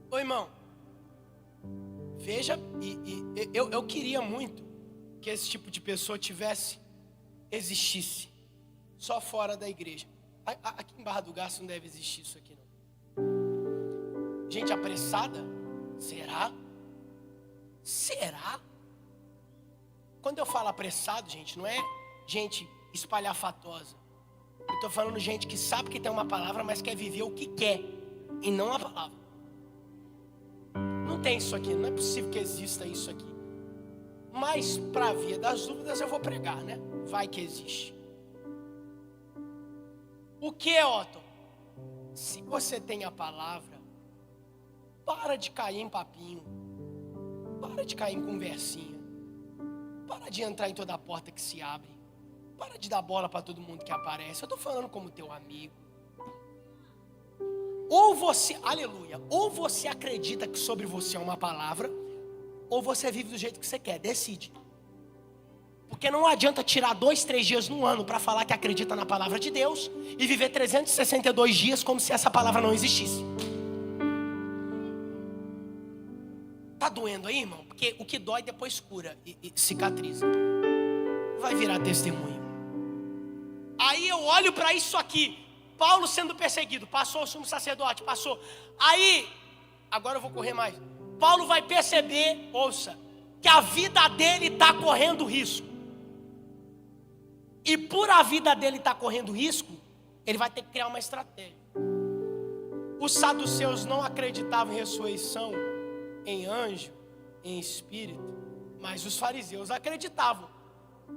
Ô irmão, veja, eu queria muito que esse tipo de pessoa existisse só fora da igreja. Aqui em Barra do Garça não deve existir isso aqui não. Gente apressada? Será? Será? Quando eu falo apressado, gente, não é gente espalhafatosa. Eu estou falando gente que sabe que tem uma palavra, mas quer viver o que quer e não a palavra. Não tem isso aqui, não é possível que exista isso aqui. Mas para a via das dúvidas eu vou pregar, né? Vai que existe. O que, Otton? Se você tem a palavra, para de cair em papinho, para de cair em conversinha, para de entrar em toda a porta que se abre, para de dar bola para todo mundo que aparece. Eu estou falando como teu amigo. Ou você, aleluia, ou você acredita que sobre você é uma palavra, ou você vive do jeito que você quer, decide. Porque não adianta tirar 2, 3 dias no ano para falar que acredita na palavra de Deus e viver 362 dias como se essa palavra não existisse. Tá doendo aí, irmão? Porque o que dói depois cura e cicatriza. Vai virar testemunho. Aí eu olho para isso aqui. Paulo sendo perseguido, passou o sumo sacerdote, passou. Aí, agora eu vou correr mais. Paulo vai perceber, ouça, que a vida dele está correndo risco. E por a vida dele estar correndo risco, ele vai ter que criar uma estratégia. Os saduceus não acreditavam em ressurreição, em anjo, em espírito, mas os fariseus acreditavam.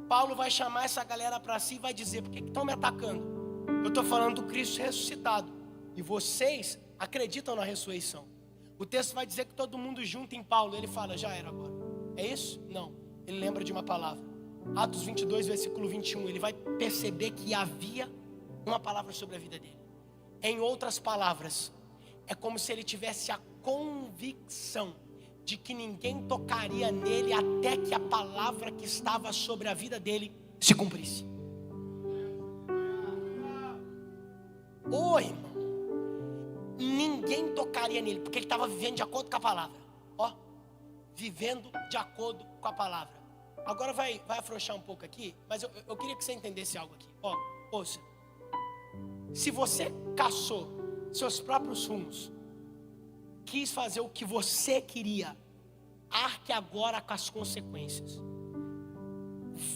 Paulo vai chamar essa galera para si e vai dizer: por que estão me atacando? Eu estou falando do Cristo ressuscitado, e vocês acreditam na ressurreição. O texto vai dizer que todo mundo junto em Paulo. Ele fala: já era agora. É isso? Não. Ele lembra de uma palavra. Atos 22, versículo 21. Ele vai perceber que havia uma palavra sobre a vida dele. Em outras palavras, é como se ele tivesse a convicção de que ninguém tocaria nele até que a palavra que estava sobre a vida dele se cumprisse. Ô, irmão, ninguém tocaria nele, porque ele estava vivendo de acordo com a palavra. Ó, vivendo de acordo com a palavra. Agora vai afrouxar um pouco aqui, mas eu queria que você entendesse algo aqui. Ó, ouça. Se você caçou seus próprios rumos, quis fazer o que você queria, arque agora com as consequências.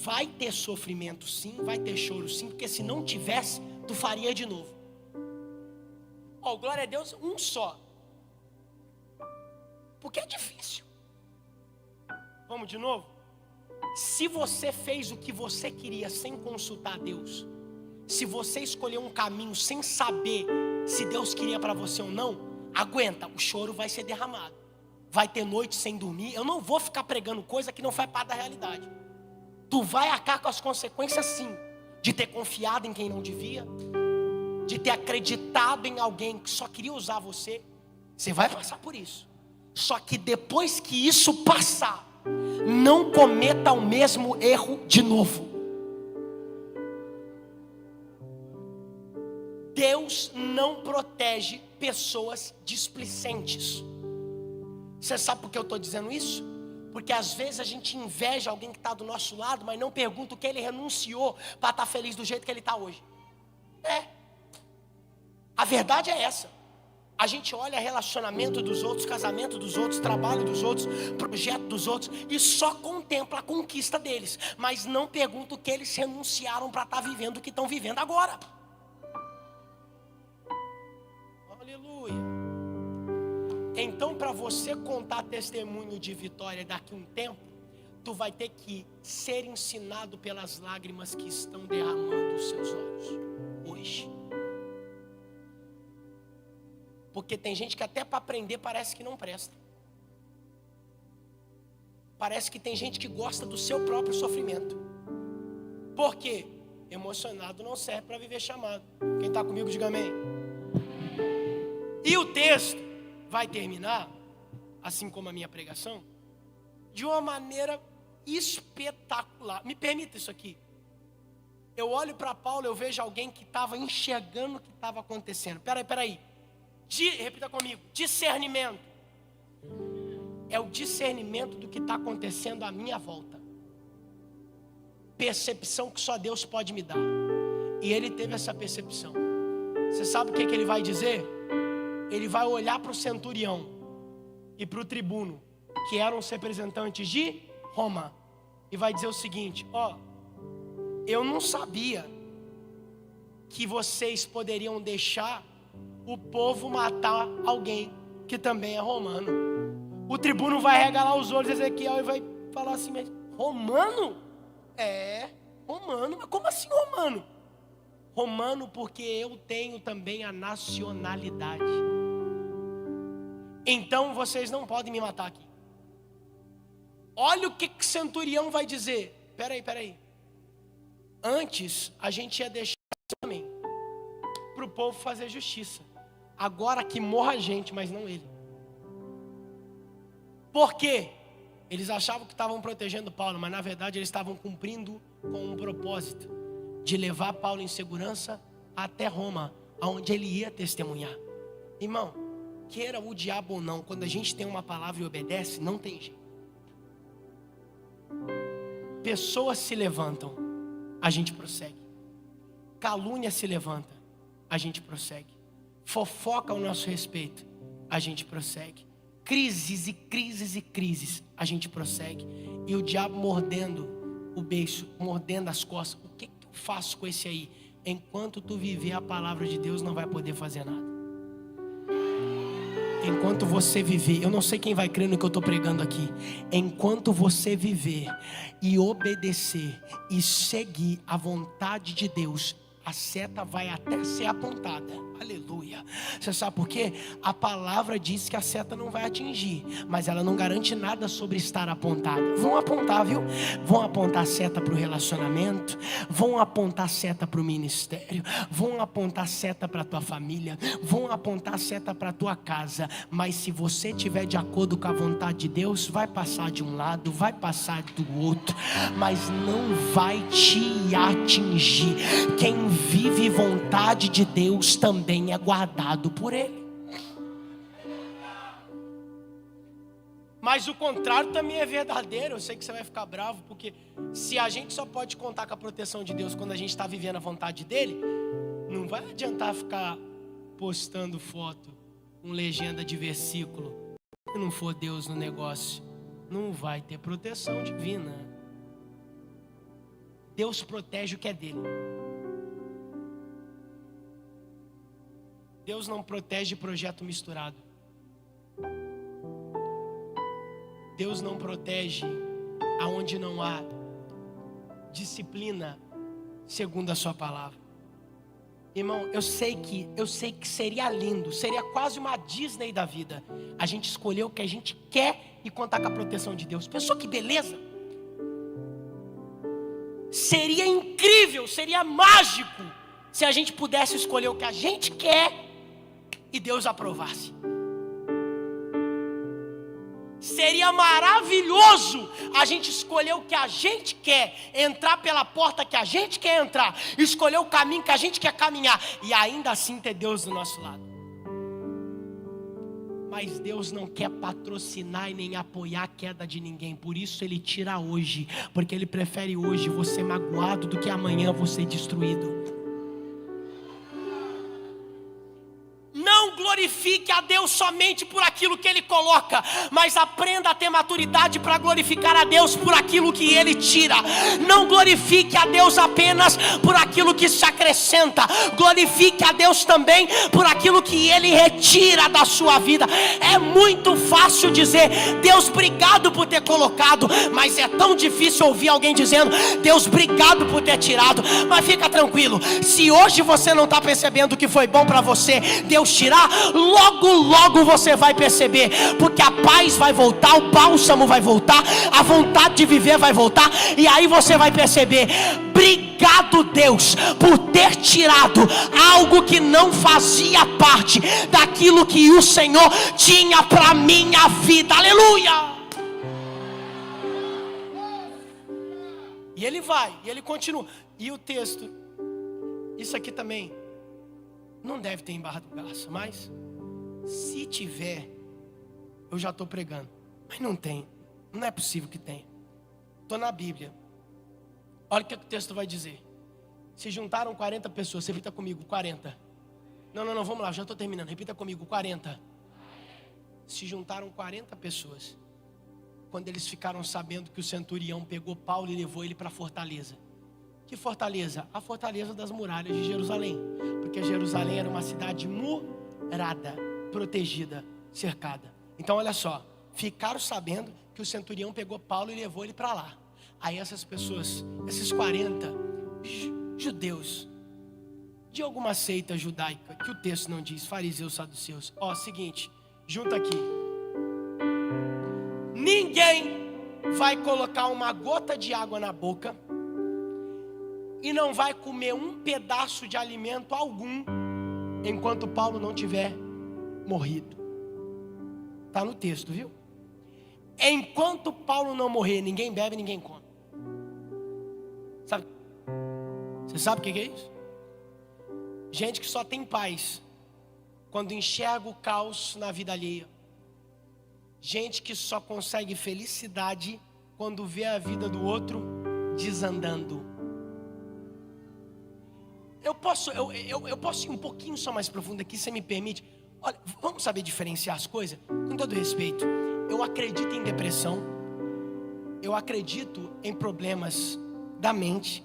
Vai ter sofrimento sim, vai ter choro sim, porque se não tivesse, tu faria de novo. Ó, glória a Deus, um só. Porque é difícil. Vamos de novo? Se você fez o que você queria sem consultar a Deus, se você escolheu um caminho sem saber se Deus queria para você ou não, aguenta, o choro vai ser derramado. Vai ter noite sem dormir. Eu não vou ficar pregando coisa que não faz parte da realidade. Tu vai arcar com as consequências sim, de ter confiado em quem não devia, de ter acreditado em alguém que só queria usar você. Você vai passar por isso. Só que depois que isso passar, não cometa o mesmo erro de novo. Deus não protege pessoas displicentes. Você sabe por que eu estou dizendo isso? Porque às vezes a gente inveja alguém que está do nosso lado, mas não pergunta o que ele renunciou para estar feliz do jeito que ele está hoje. A verdade é essa. A gente olha relacionamento dos outros, casamento dos outros, trabalho dos outros, projeto dos outros, e só contempla a conquista deles, mas não pergunta o que eles renunciaram para estar vivendo o que estão vivendo agora. Aleluia. Então, para você contar testemunho de vitória daqui a um tempo, tu vai ter que ser ensinado pelas lágrimas que estão derramando os seus olhos hoje. Porque tem gente que até para aprender parece que não presta. Parece que tem gente que gosta do seu próprio sofrimento. Por quê? Emocionado não serve para viver chamado. Quem está comigo, diga amém. E o texto vai terminar, assim como a minha pregação, de uma maneira espetacular. Me permita isso aqui. Eu olho para Paulo, eu vejo alguém que estava enxergando o que estava acontecendo. Peraí. Repita comigo, discernimento. É o discernimento do que está acontecendo à minha volta. Percepção que só Deus pode me dar. E ele teve essa percepção. Você sabe o que ele vai dizer? Ele vai olhar para o centurião e para o tribuno, que eram os representantes de Roma, e vai dizer o seguinte: eu não sabia que vocês poderiam deixar o povo matar alguém que também é romano. O tribuno vai regalar os olhos, Ezequiel, e vai falar assim: mas romano? Romano, mas como assim romano? Romano porque eu tenho também a nacionalidade. Então vocês não podem me matar aqui. Olha o que o centurião vai dizer. Peraí. Antes a gente ia deixar também para o povo fazer justiça. agora que morra a gente, mas não ele. Por quê? Eles achavam que estavam protegendo Paulo, mas na verdade eles estavam cumprindo com um propósito de levar Paulo em segurança até Roma, aonde ele ia testemunhar. Irmão, queira o diabo ou não, quando a gente tem uma palavra e obedece, não tem jeito. Pessoas se levantam, a gente prossegue. Calúnia se levanta, a gente prossegue. Fofoca ao nosso respeito, a gente prossegue. Crises e crises e crises, a gente prossegue. E o diabo mordendo o beiço, mordendo as costas. O que eu faço com esse aí? Enquanto tu viver a palavra de Deus, não vai poder fazer nada. Enquanto você viver, eu não sei quem vai crer no que eu estou pregando aqui. Enquanto você viver e obedecer e seguir a vontade de Deus, a seta vai até ser apontada. Aleluia. Você sabe por quê? A palavra diz que a seta não vai atingir, mas ela não garante nada sobre estar apontada. Vão apontar, viu? Vão apontar seta para o relacionamento, vão apontar seta para o ministério, vão apontar seta para a tua família, vão apontar seta para a tua casa. Mas se você estiver de acordo com a vontade de Deus, vai passar de um lado, vai passar do outro, mas não vai te atingir. Quem vive vontade de Deus também é guardado por Ele. Mas o contrário também é verdadeiro. Eu sei que você vai ficar bravo, porque se a gente só pode contar com a proteção de Deus quando a gente está vivendo a vontade dEle, não vai adiantar ficar postando foto com legenda de versículo. Se não for Deus no negócio, não vai ter proteção divina. Deus protege o que é dele. Deus não protege projeto misturado. Deus não protege aonde não há disciplina segundo a sua palavra. Irmão, eu sei que seria lindo, seria quase uma Disney da vida a gente escolher o que a gente quer e contar com a proteção de Deus. Pensou que beleza? Seria incrível, seria mágico se a gente pudesse escolher o que a gente quer e Deus aprovasse. Seria maravilhoso a gente escolher o que a gente quer, entrar pela porta que a gente quer entrar, escolher o caminho que a gente quer caminhar e ainda assim ter Deus do nosso lado. Mas Deus não quer patrocinar e nem apoiar a queda de ninguém. Por isso Ele tira hoje, porque Ele prefere hoje você magoado do que amanhã você destruído. Não glorifique a Deus somente por aquilo que Ele coloca, mas aprenda a ter maturidade para glorificar a Deus por aquilo que Ele tira. Não glorifique a Deus apenas por aquilo que se acrescenta, glorifique a Deus também por aquilo que Ele retira da sua vida. É muito fácil dizer, Deus, obrigado por ter colocado, mas é tão difícil ouvir alguém dizendo, Deus, obrigado por ter tirado. Mas fica tranquilo, se hoje você não está percebendo que foi bom para você Deus tirar, logo você vai perceber, porque a paz vai voltar, o bálsamo vai voltar, a vontade de viver vai voltar, e aí você vai perceber, obrigado Deus por ter tirado algo que não fazia parte daquilo que o Senhor tinha para minha vida. Aleluia! E Ele vai, e Ele continua. E o texto, isso aqui também não deve ter em Barra do Garça, mas se tiver, eu já estou pregando. Mas não tem, não é possível que tenha. Estou na Bíblia. Olha o que o texto vai dizer. Se juntaram 40 pessoas, repita comigo, 40. Não, vamos lá, já estou terminando, repita comigo, 40. Se juntaram 40 pessoas, quando eles ficaram sabendo que o centurião pegou Paulo e levou ele para a fortaleza. Que fortaleza? A fortaleza das muralhas de Jerusalém. Porque Jerusalém era uma cidade murada, protegida, cercada. Então olha só, ficaram sabendo que o centurião pegou Paulo e levou ele para lá. Aí essas pessoas, esses 40 judeus, de alguma seita judaica, que o texto não diz, fariseus, saduceus. Ó, seguinte, junta aqui. Ninguém vai colocar uma gota de água na boca e não vai comer um pedaço de alimento algum enquanto Paulo não estiver morrido. Está no texto, viu? Enquanto Paulo não morrer, ninguém bebe, ninguém come. Sabe? Você sabe o que é isso? Gente que só tem paz quando enxerga o caos na vida alheia. Gente que só consegue felicidade quando vê a vida do outro desandando. Eu posso ir um pouquinho só mais profundo aqui, se você me permite. Olha, vamos saber diferenciar as coisas? Com todo respeito, eu acredito em depressão, eu acredito em problemas da mente,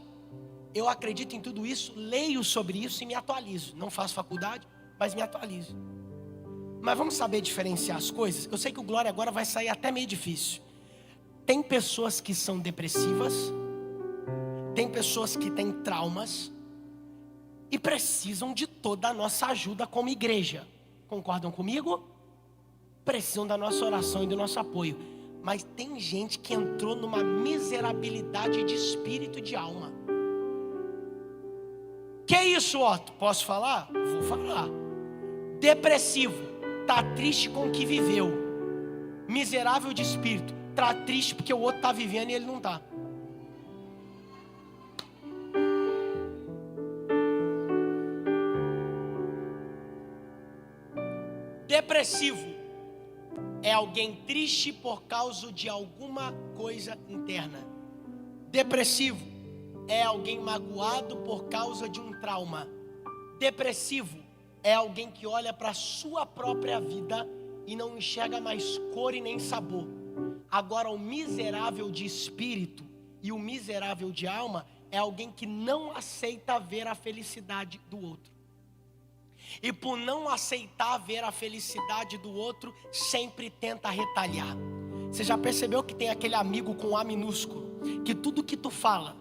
eu acredito em tudo isso, leio sobre isso e me atualizo. Não faço faculdade, mas me atualizo. Mas vamos saber diferenciar as coisas? Eu sei que o Glória agora vai sair até meio difícil. Tem pessoas que são depressivas, tem pessoas que têm traumas e precisam de toda a nossa ajuda como igreja. Concordam comigo? Precisam da nossa oração e do nosso apoio. Mas tem gente que entrou numa miserabilidade de espírito e de alma. Que é isso, Otto? Posso falar? Vou falar. Depressivo, tá triste com o que viveu. Miserável de espírito, tá triste porque o outro tá vivendo e ele não tá. Depressivo é alguém triste por causa de alguma coisa interna. Depressivo é alguém magoado por causa de um trauma. Depressivo é alguém que olha para a sua própria vida e não enxerga mais cor e nem sabor. Agora, o miserável de espírito e o miserável de alma é alguém que não aceita ver a felicidade do outro. E por não aceitar ver a felicidade do outro, sempre tenta retalhar. Você já percebeu que tem aquele amigo com A minúsculo, que tudo que tu fala,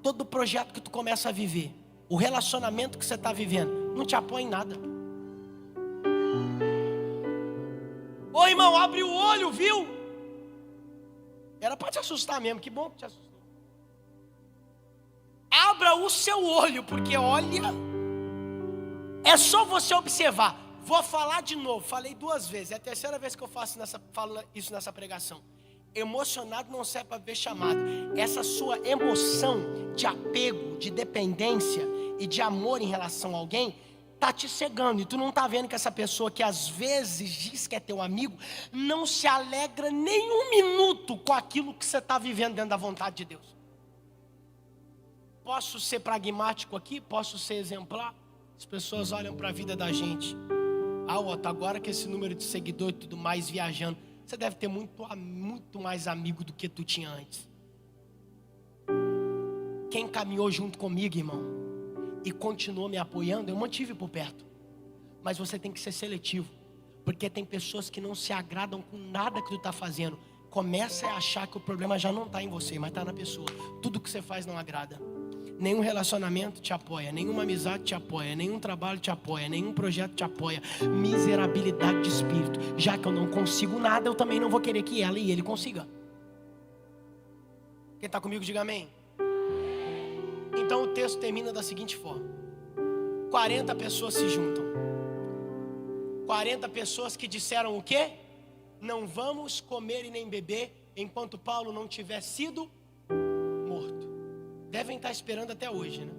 todo projeto que tu começa a viver, o relacionamento que você está vivendo, não te apoia em nada. Ô irmão, abre o olho, viu? Era para te assustar mesmo, que bom que te assustou. Abra o seu olho, porque olha, é só você observar. Vou falar de novo, falei 2 vezes, é a 3ª vez que eu falo isso nessa pregação. Emocionado não serve para ver chamado. Essa sua emoção de apego, de dependência e de amor em relação a alguém está te cegando. E tu não está vendo que essa pessoa que às vezes diz que é teu amigo não se alegra nem um minuto com aquilo que você está vivendo dentro da vontade de Deus. Posso ser pragmático aqui? Posso ser exemplar? As pessoas olham para a vida da gente. Otto, agora que esse número de seguidores e tudo mais viajando, você deve ter muito mais amigo do que tu tinha antes. Quem caminhou junto comigo, irmão, e continuou me apoiando, eu mantive por perto. Mas você tem que ser seletivo, porque tem pessoas que não se agradam com nada que tu está fazendo. Começa a achar que o problema já não está em você, mas está na pessoa. Tudo que você faz não agrada. Nenhum relacionamento te apoia, nenhuma amizade te apoia, nenhum trabalho te apoia, nenhum projeto te apoia. Miserabilidade de espírito. Já que eu não consigo nada, eu também não vou querer que ela e ele consigam. Quem está comigo, diga amém. Então o texto termina da seguinte forma: 40 pessoas se juntam. 40 pessoas que disseram o quê? Não vamos comer e nem beber enquanto Paulo não tiver sido morto. Devem estar esperando até hoje, né?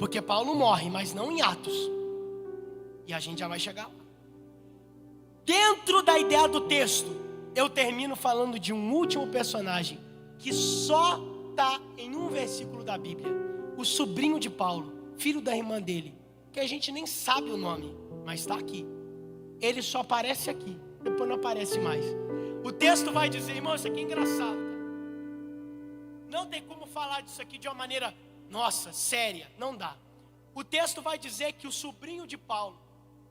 Porque Paulo morre, mas não em Atos. E a gente já vai chegar lá. Dentro da ideia do texto, eu termino falando de um último personagem que só está em um versículo da Bíblia. O sobrinho de Paulo, filho da irmã dele, que a gente nem sabe o nome, mas está aqui. Ele só aparece aqui, depois não aparece mais. O texto vai dizer, irmão, isso aqui é engraçado. Não tem como falar disso aqui de uma maneira, nossa, séria, não dá. O texto vai dizer que o sobrinho de Paulo,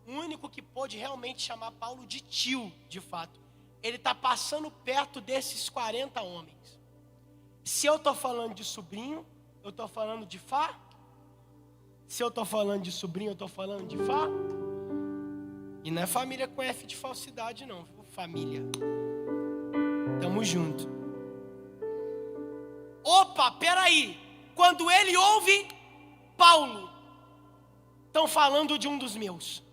o único que pôde realmente chamar Paulo de tio, de fato, ele está passando perto desses 40 homens. Se eu estou falando de sobrinho, eu estou falando de Fá. Se eu estou falando de sobrinho, eu estou falando de Fá. E não é família com F de falsidade não, viu? Família. Tamo junto. Opa, peraí. Quando ele ouve Paulo, estão falando de um dos meus.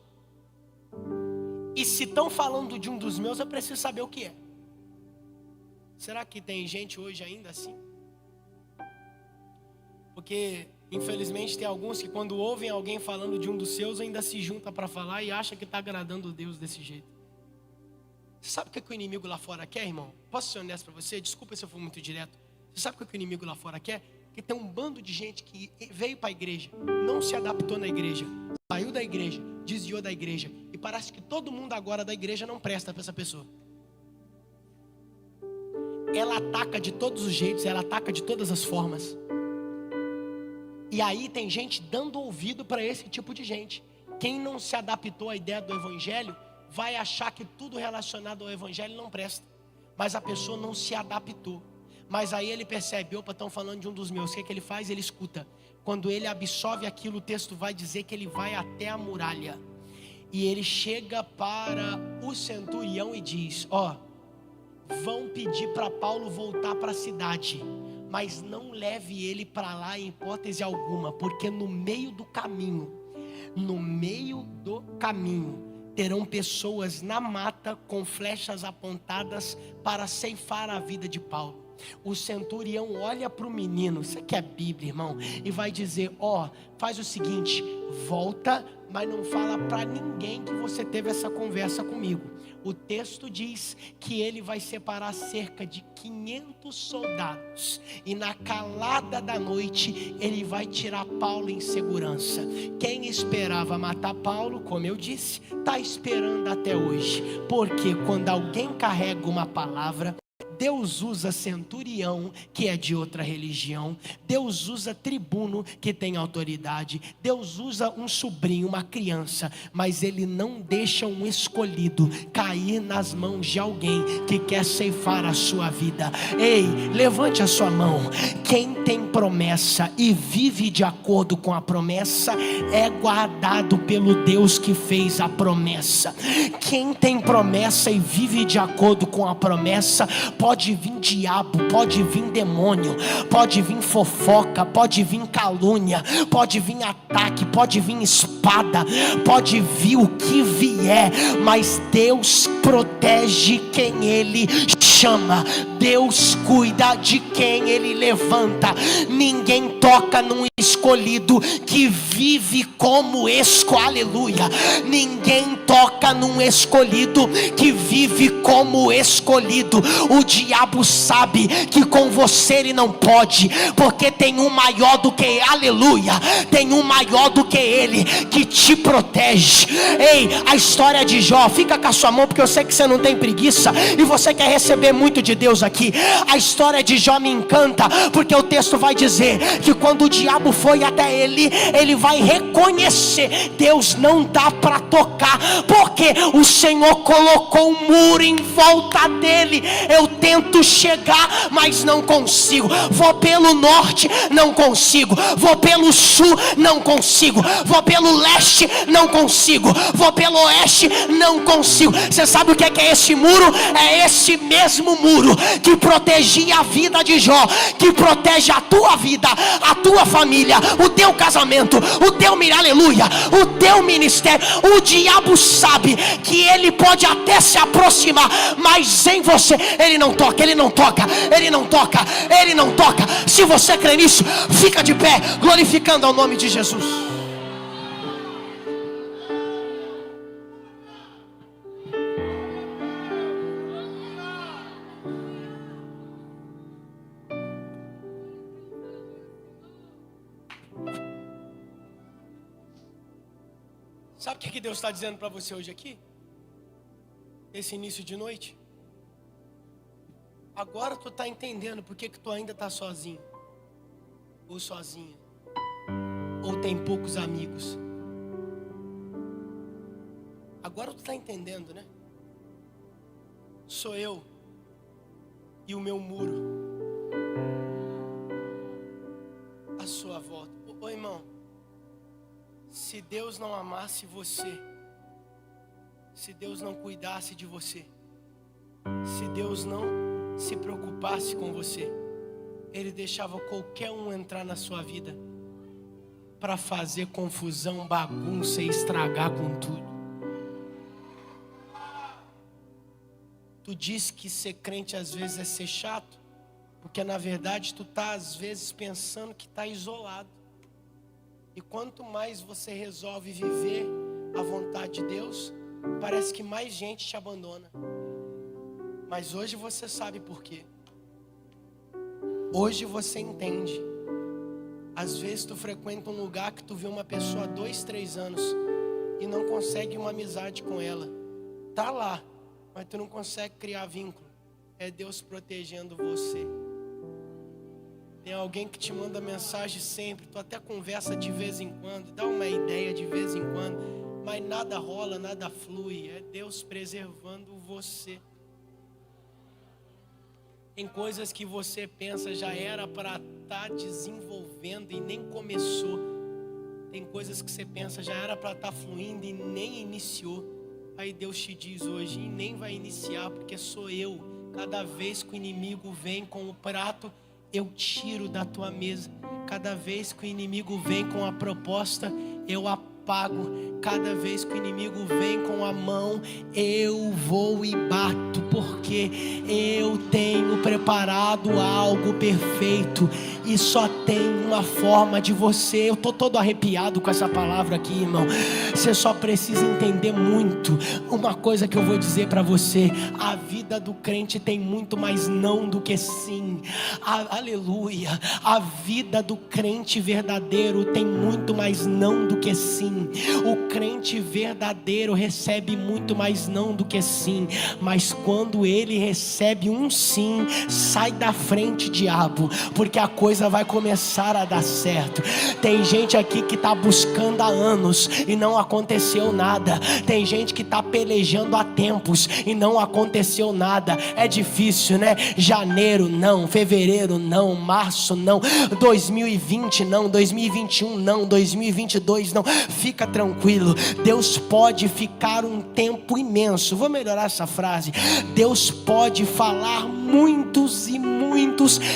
E se estão falando de um dos meus, eu preciso saber o que é. Será que tem gente hoje ainda assim? Porque, infelizmente, tem alguns que quando ouvem alguém falando de um dos seus, ainda se junta para falar e acha que está agradando Deus desse jeito. Você sabe o que o inimigo lá fora quer, irmão? Posso ser honesto para você? Desculpa se eu for muito direto. Você sabe o que o inimigo lá fora quer? Que tem um bando de gente que veio para a igreja, não se adaptou na igreja, saiu da igreja, desviou da igreja, e parece que todo mundo agora da igreja não presta para essa pessoa. Ela ataca de todos os jeitos, ela ataca de todas as formas. E aí tem gente dando ouvido para esse tipo de gente. Quem não se adaptou à ideia do evangelho vai achar que tudo relacionado ao evangelho não presta. Mas a pessoa não se adaptou. Mas aí ele percebe, opa, estão falando de um dos meus. O que ele faz? Ele escuta. Quando ele absorve aquilo, o texto vai dizer que ele vai até a muralha. E ele chega para o centurião e diz, vão pedir para Paulo voltar para a cidade, mas não leve ele para lá em hipótese alguma, porque no meio do caminho, terão pessoas na mata com flechas apontadas para ceifar a vida de Paulo. O centurião olha para o menino, isso aqui é Bíblia, irmão, e vai dizer, faz o seguinte, volta, mas não fala para ninguém que você teve essa conversa comigo. O texto diz que ele vai separar cerca de 500 soldados, e na calada da noite ele vai tirar Paulo em segurança. Quem esperava matar Paulo, como eu disse, está esperando até hoje, porque quando alguém carrega uma palavra, Deus usa centurião, que é de outra religião. Deus usa tribuno, que tem autoridade. Deus usa um sobrinho, uma criança. Mas Ele não deixa um escolhido cair nas mãos de alguém que quer ceifar a sua vida. Ei, levante a sua mão. Quem tem promessa e vive de acordo com a promessa é guardado pelo Deus que fez a promessa. Quem tem promessa e vive de acordo com a promessa, pode vir diabo, pode vir demônio, pode vir fofoca, pode vir calúnia, pode vir ataque, pode vir espada, pode vir o que vier, mas Deus protege quem Ele chama. Deus cuida de quem Ele levanta. Ninguém toca num escolhido que vive como aleluia. Ninguém toca num escolhido que vive como escolhido. O diabo sabe que com você ele não pode, porque tem um maior do que, aleluia, tem um maior do que ele que te protege. Ei, a história de Jó, fica com a sua mão, porque eu sei que você não tem preguiça e você quer receber muito de Deus aqui. A história de Jó me encanta, porque o texto vai dizer que quando o diabo foi até ele, ele vai reconhecer: Deus não dá para tocar, porque o Senhor colocou um muro em volta dele. Eu tento chegar, mas não consigo. Vou pelo norte, não consigo. Vou pelo sul, não consigo. Vou pelo leste, não consigo. Vou pelo oeste, não consigo. Você sabe o que é esse muro? É esse mesmo muro que protegia a vida de Jó, que protege a tua vida, a tua família, o teu casamento, o teu aleluia, o teu ministério. O diabo sabe que ele pode até se aproximar, mas em você ele não toca, ele não toca, ele não toca, ele não toca. Se você crê nisso, fica de pé, glorificando ao nome de Jesus. Sabe o que Deus está dizendo para você hoje aqui? Esse início de noite. Agora tu está entendendo por que tu ainda está sozinho. Ou sozinha. Ou tem poucos amigos. Agora tu está entendendo, né? Sou eu e o meu muro à sua volta. Ô irmão, se Deus não amasse você, se Deus não cuidasse de você, se Deus não se preocupasse com você, Ele deixava qualquer um entrar na sua vida para fazer confusão, bagunça e estragar com tudo. Tu diz que ser crente às vezes é ser chato, porque na verdade tu tá às vezes pensando que tá isolado. E quanto mais você resolve viver a vontade de Deus, parece que mais gente te abandona. Mas hoje você sabe por quê. Hoje você entende. Às vezes tu frequenta um lugar que tu vê uma pessoa há 2, 3 anos e não consegue uma amizade com ela. Tá lá, mas tu não consegue criar vínculo. É Deus protegendo você. Tem alguém que te manda mensagem sempre, tu até conversa de vez em quando, dá uma ideia de vez em quando, mas nada rola, nada flui. É Deus preservando você. Tem coisas que você pensa já era para estar desenvolvendo e nem começou. Tem coisas que você pensa já era para estar fluindo e nem iniciou. Aí Deus te diz hoje, e nem vai iniciar, porque sou eu. Cada vez que o inimigo vem com o prato, eu tiro da tua mesa. Cada vez que o inimigo vem com a proposta, eu apago. Cada vez que o inimigo vem com a mão, eu vou e bato, porque eu tenho preparado algo perfeito e só tem uma forma de você. Eu tô todo arrepiado com essa palavra aqui, irmão. Você só precisa entender muito uma coisa que eu vou dizer para você: a vida do crente tem muito mais não do que sim. Aleluia. A vida do crente verdadeiro tem muito mais não do que sim. O crente verdadeiro recebe muito mais não do que sim. Mas quando ele recebe um sim, sai da frente, diabo, porque a coisa vai começar a dar certo. Tem gente aqui que está buscando há anos e não aconteceu nada. Tem gente que está pelejando há tempos e não aconteceu nada. É difícil, né? Janeiro não, fevereiro não, março não, 2020 não, 2021 não, 2022 não. Fica tranquilo, Deus pode ficar um tempo imenso. Vou melhorar essa frase. Deus pode falar muitos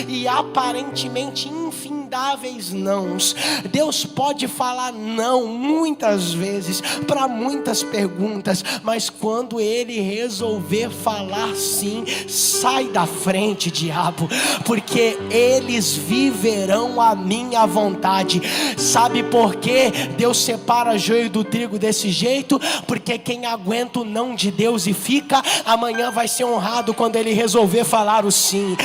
e aparentemente infindáveis nãos. Deus pode falar não muitas vezes para muitas perguntas, mas quando Ele resolver falar sim, sai da frente, diabo, porque eles viverão a minha vontade. Sabe por quê Deus separa joio do trigo desse jeito? Porque quem aguenta o não de Deus e fica, amanhã vai ser honrado quando Ele resolver falar o sim.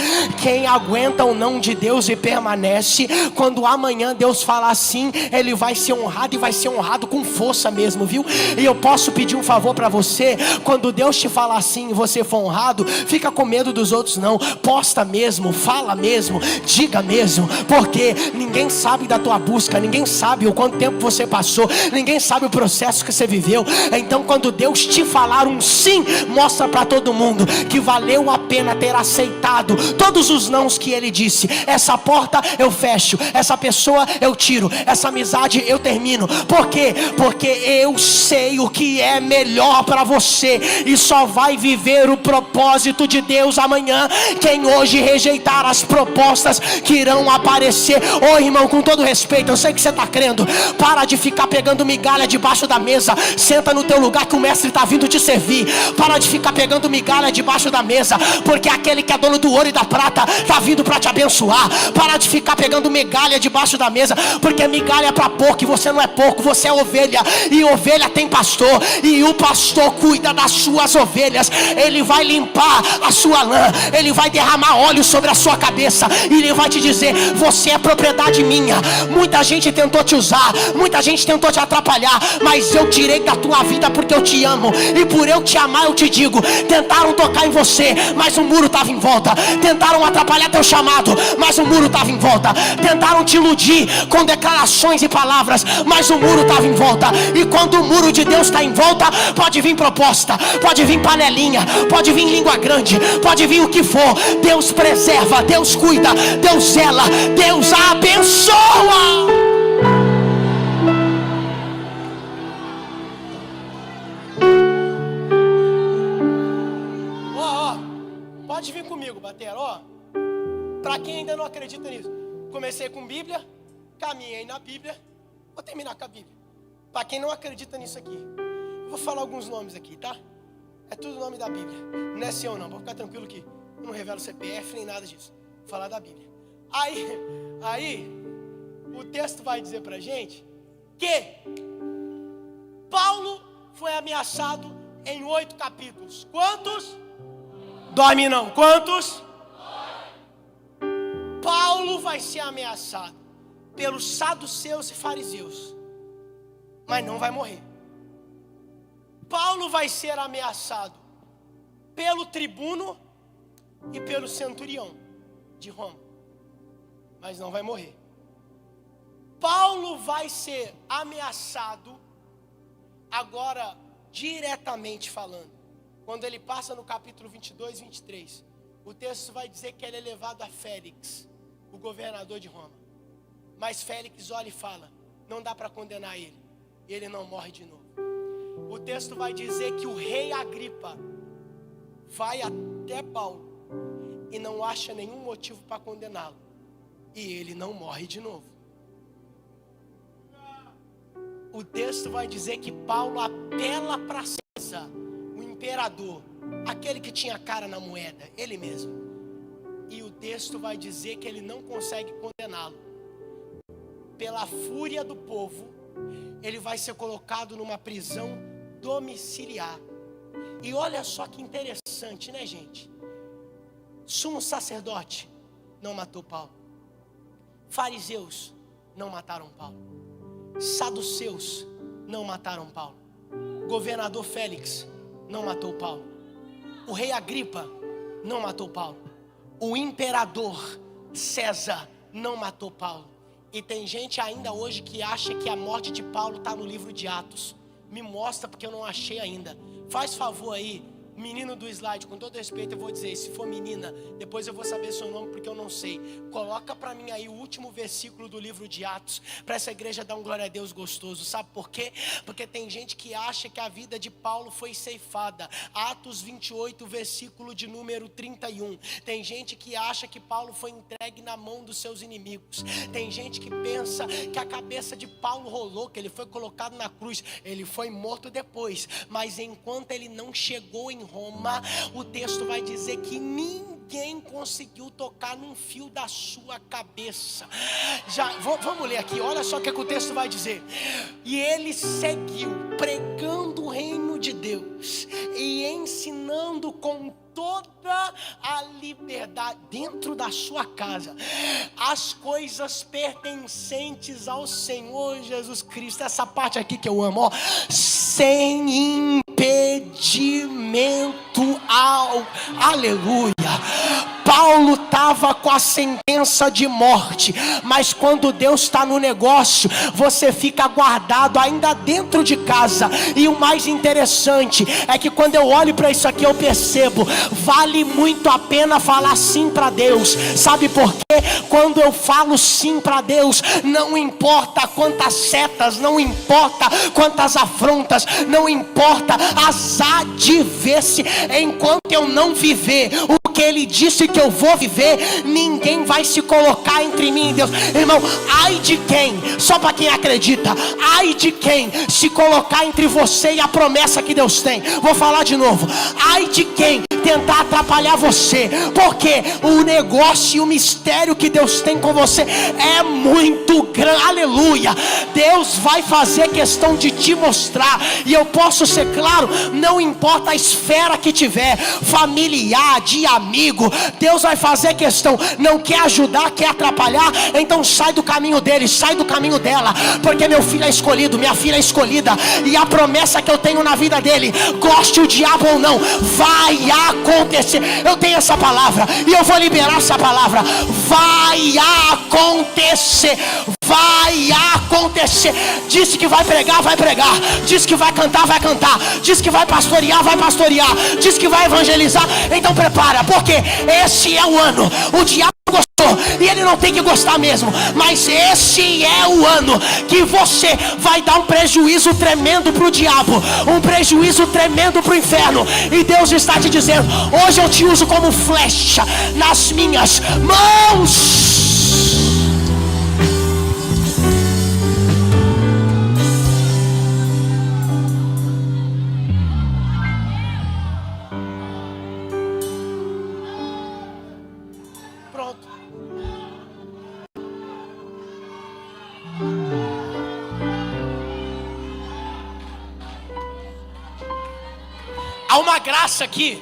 Quem aguenta o não de Deus e permanece, quando amanhã Deus falar sim, ele vai ser honrado, e vai ser honrado com força mesmo, viu? E eu posso pedir um favor para você: quando Deus te falar sim e você for honrado, fica com medo dos outros não. Posta mesmo, fala mesmo, diga mesmo, porque ninguém sabe da tua busca, ninguém sabe o quanto tempo você passou, ninguém sabe o processo que você viveu. Então quando Deus te falar um sim, mostra para todo mundo que valeu a pena ter aceitado todos os nãos que Ele disse. Essa porta eu fecho, essa pessoa eu tiro, essa amizade eu termino. Por quê? Porque eu sei o que é melhor para você, e só vai viver o propósito de Deus amanhã quem hoje rejeitar as propostas que irão aparecer. Ô irmão, com todo respeito, eu sei que você está crendo. Para de ficar pegando migalha debaixo da mesa. Senta no teu lugar que o mestre está vindo te servir. Para de ficar pegando migalha debaixo da mesa, porque aquele que é dono do ouro e da prata está vindo para te abençoar. Para de ficar pegando migalha debaixo da mesa, porque migalha é para porco, e você não é porco, você é ovelha, e ovelha tem pastor, e o pastor cuida das suas ovelhas. Ele vai limpar a sua lã, ele vai derramar óleo sobre a sua cabeça, e ele vai te dizer: você é propriedade minha. Muita gente tentou te usar, muita gente tentou te atrapalhar, mas eu tirei da tua vida porque eu te amo, e por eu te amar eu te digo: tentaram tocar em você, mas um muro estava em volta. Tentaram atrapalhar teu chamado, mas um muro estava em volta. Tentaram te iludir com declarações e palavras, mas o muro estava em volta. E quando o muro de Deus está em volta, pode vir proposta, pode vir panelinha, pode vir língua grande, pode vir o que for. Deus preserva, Deus cuida, Deus zela, Deus abençoa. Pode vir comigo, batera, ó. Para quem ainda não acredita nisso, comecei com Bíblia, caminhei na Bíblia, vou terminar com a Bíblia. Para quem não acredita nisso aqui, eu vou falar alguns nomes aqui, tá? É tudo o nome da Bíblia. Não é seu não, pode ficar tranquilo que eu não revelo CPF nem nada disso. Vou falar da Bíblia. Aí, o texto vai dizer pra gente que Paulo foi ameaçado em 8 capítulos. Quantos? Dorme não. Quantos? Paulo vai ser ameaçado pelos saduceus e fariseus, mas não vai morrer. Paulo vai ser ameaçado pelo tribuno e pelo centurião de Roma, mas não vai morrer. Paulo vai ser ameaçado agora diretamente falando. Quando ele passa no capítulo 22, 23, o texto vai dizer que ele é levado a Félix, o governador de Roma. Mas Félix olha e fala: não dá para condenar ele, ele não morre de novo. O texto vai dizer que o rei Agripa vai até Paulo e não acha nenhum motivo para condená-lo, e ele não morre de novo. O texto vai dizer que Paulo apela para César, o imperador, aquele que tinha cara na moeda, ele mesmo. E o texto vai dizer que ele não consegue condená-lo. Pela fúria do povo, ele vai ser colocado numa prisão domiciliar. E olha só que interessante, né, gente? Sumo sacerdote não matou Paulo. Fariseus não mataram Paulo. Saduceus não mataram Paulo. Governador Félix não matou Paulo. O rei Agripa não matou Paulo. O imperador César não matou Paulo. E tem gente ainda hoje que acha que a morte de Paulo está no livro de Atos. Me mostra, porque eu não achei ainda. Faz favor aí, menino do slide, com todo respeito eu vou dizer, se for menina, depois eu vou saber seu nome porque eu não sei. Coloca para mim aí o último versículo do livro de Atos, para essa igreja dar um glória a Deus gostoso. Sabe por quê? Porque tem gente que acha que a vida de Paulo foi ceifada. Atos 28, versículo de número 31. Tem gente que acha que Paulo foi entregue na mão dos seus inimigos. Tem gente que pensa que a cabeça de Paulo rolou, que ele foi colocado na cruz. Ele foi morto depois, mas enquanto ele não chegou em Roma, o texto vai dizer que ninguém conseguiu tocar num fio da sua cabeça. Vamos ler aqui, olha só o que o texto vai dizer. E ele seguiu pregando o reino de Deus e ensinando com toda a liberdade dentro da sua casa as coisas pertencentes ao Senhor Jesus Cristo. Essa parte aqui que eu amo, ó. Sem impedimento aleluia. Paulo estava com a sentença de morte, mas quando Deus está no negócio, você fica guardado ainda dentro de casa. E o mais interessante é que quando eu olho para isso aqui, eu percebo, vale muito a pena falar sim para Deus. Sabe por quê? Quando eu falo sim para Deus, não importa quantas setas, não importa quantas afrontas, não importa as adversidades, enquanto eu não viver o que Ele disse que eu vou viver, ninguém vai se colocar entre mim e Deus. Irmão, ai de quem, só para quem acredita, ai de quem se colocar entre você e a promessa que Deus tem. Vou falar de novo, ai de quem tentar atrapalhar você, porque o negócio e o mistério que Deus tem com você é muito grande. Aleluia. Deus vai fazer questão de te mostrar, e eu posso ser claro, não importa a esfera que tiver, familiar, de amigo, Deus vai fazer questão. Não quer ajudar, quer atrapalhar, então sai do caminho dele, sai do caminho dela, porque meu filho é escolhido, minha filha é escolhida, e a promessa que eu tenho na vida dele, goste o diabo ou não, vai acontecer. Eu tenho essa palavra e eu vou liberar essa palavra. Vai acontecer, vai acontecer. Disse que vai pregar, vai pregar. Disse que vai cantar, vai cantar. Disse que vai pastorear, vai pastorear. Disse que vai evangelizar. Então prepara, porque esse é o ano. O diabo gostou e ele não tem que gostar mesmo, mas esse é o ano que você vai dar um prejuízo tremendo para o diabo, um prejuízo tremendo para o inferno. E Deus está te dizendo: hoje eu te uso como flecha nas minhas mãos. Há uma graça aqui.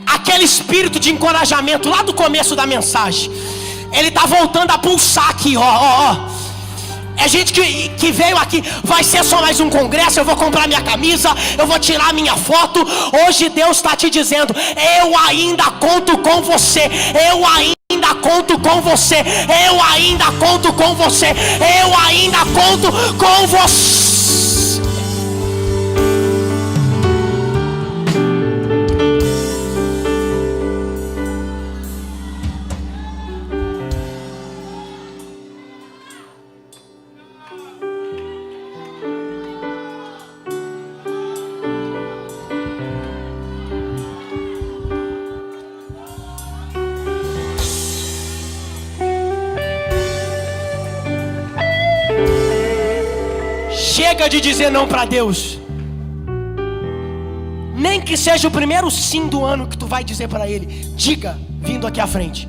Aquele espírito de encorajamento lá do começo da mensagem, ele está voltando a pulsar aqui, ó. É gente que veio aqui, vai ser só mais um congresso, eu vou comprar minha camisa, eu vou tirar minha foto. Hoje Deus está te dizendo: eu ainda conto com você, eu ainda conto com você, eu ainda conto com você, eu ainda conto com você. Chega de dizer não para Deus. Nem que seja o primeiro sim do ano que tu vai dizer para Ele, diga vindo aqui à frente.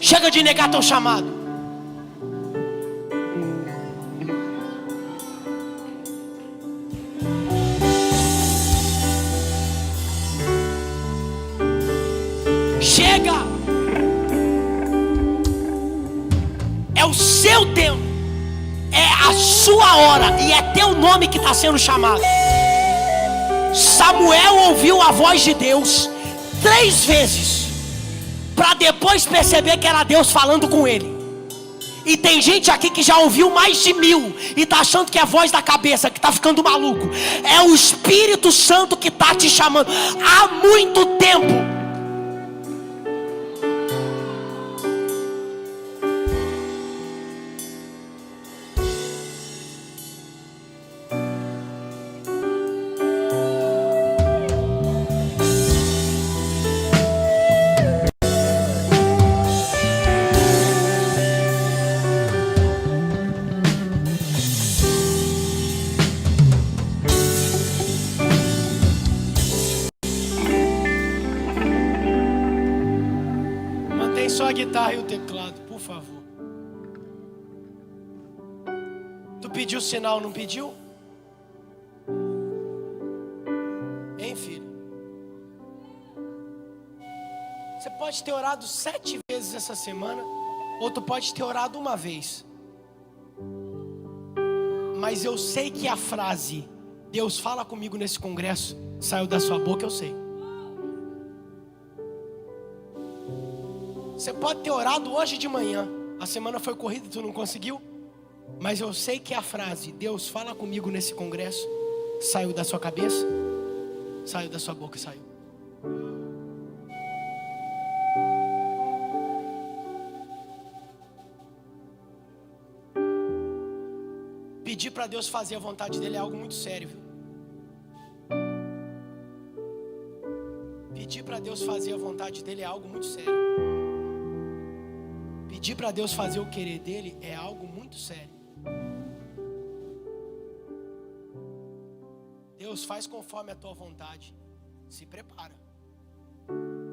Chega de negar teu chamado. Chega. É o seu tempo, é a sua hora, e é teu nome que está sendo chamado. Samuel ouviu a voz de Deus 3 vezes, para depois perceber que era Deus falando com ele. E tem gente aqui que já ouviu mais de 1000 e está achando que é a voz da cabeça, que está ficando maluco. É o Espírito Santo que está te chamando há muito tempo. Só a guitarra e o teclado, por favor. Tu pediu sinal, não pediu? Hein, filho? Você pode ter orado 7 vezes essa semana, ou tu pode ter orado uma vez. Mas eu sei que a frase "Deus fala comigo nesse congresso" saiu da sua boca, eu sei. Você pode ter orado hoje de manhã, a semana foi corrida e tu não conseguiu, mas eu sei que a frase "Deus fala comigo nesse congresso" saiu da sua cabeça, saiu da sua boca e saiu. Pedir para Deus fazer a vontade dele é algo muito sério, viu? Pedir para Deus fazer a vontade dele é algo muito sério. Pedir para Deus fazer o querer dele é algo muito sério. Deus, faz conforme a tua vontade. Se prepara.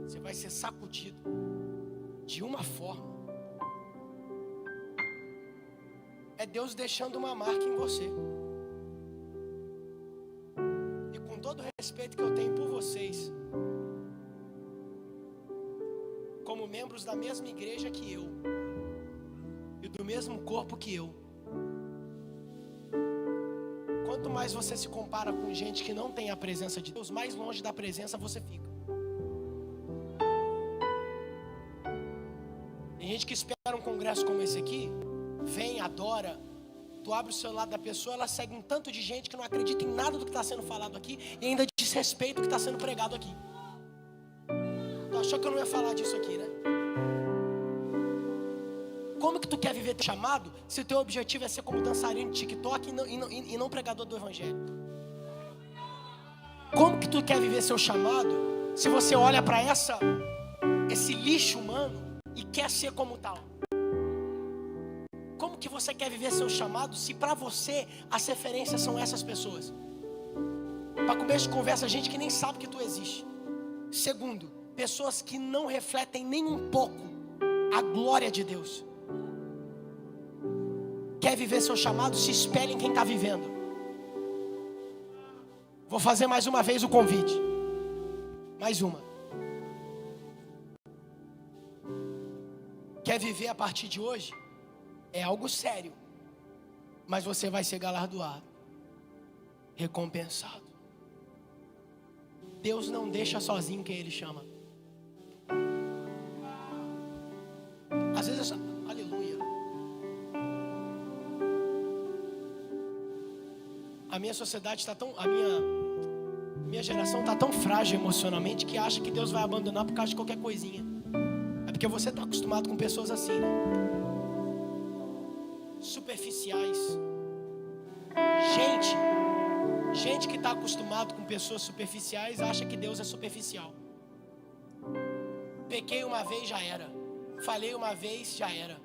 Você vai ser sacudido de uma forma. É Deus deixando uma marca em você. E com todo o respeito que eu tenho por vocês, como membros da mesma igreja que eu, e do mesmo corpo que eu, quanto mais você se compara com gente que não tem a presença de Deus, mais longe da presença você fica. Tem gente que espera um congresso como esse aqui, vem, adora, tu abre o celular da pessoa, ela segue um tanto de gente que não acredita em nada do que está sendo falado aqui e ainda desrespeita o que está sendo pregado aqui. Tu achou que eu não ia falar disso aqui, né? Como que tu quer viver teu chamado se o teu objetivo é ser como dançarino de TikTok e não pregador do evangelho? Como que tu quer viver seu chamado se você olha para esse lixo humano e quer ser como tal? Como que você quer viver seu chamado se para você as referências são essas pessoas? Para começo de conversa, gente que nem sabe que tu existe. Segundo, pessoas que não refletem nem um pouco a glória de Deus. Quer viver seu chamado? Se espelhe em quem está vivendo. Vou fazer mais uma vez o convite. Mais uma. Quer viver a partir de hoje? É algo sério. Mas você vai ser galardoado, recompensado. Deus não deixa sozinho quem Ele chama. Às vezes, aleluia. A minha sociedade está tão, minha geração está tão frágil emocionalmente que acha que Deus vai abandonar por causa de qualquer coisinha. É porque você está acostumado com pessoas assim, né? Superficiais. Gente que está acostumado com pessoas superficiais acha que Deus é superficial. Pequei uma vez, já era. Falei uma vez, já era.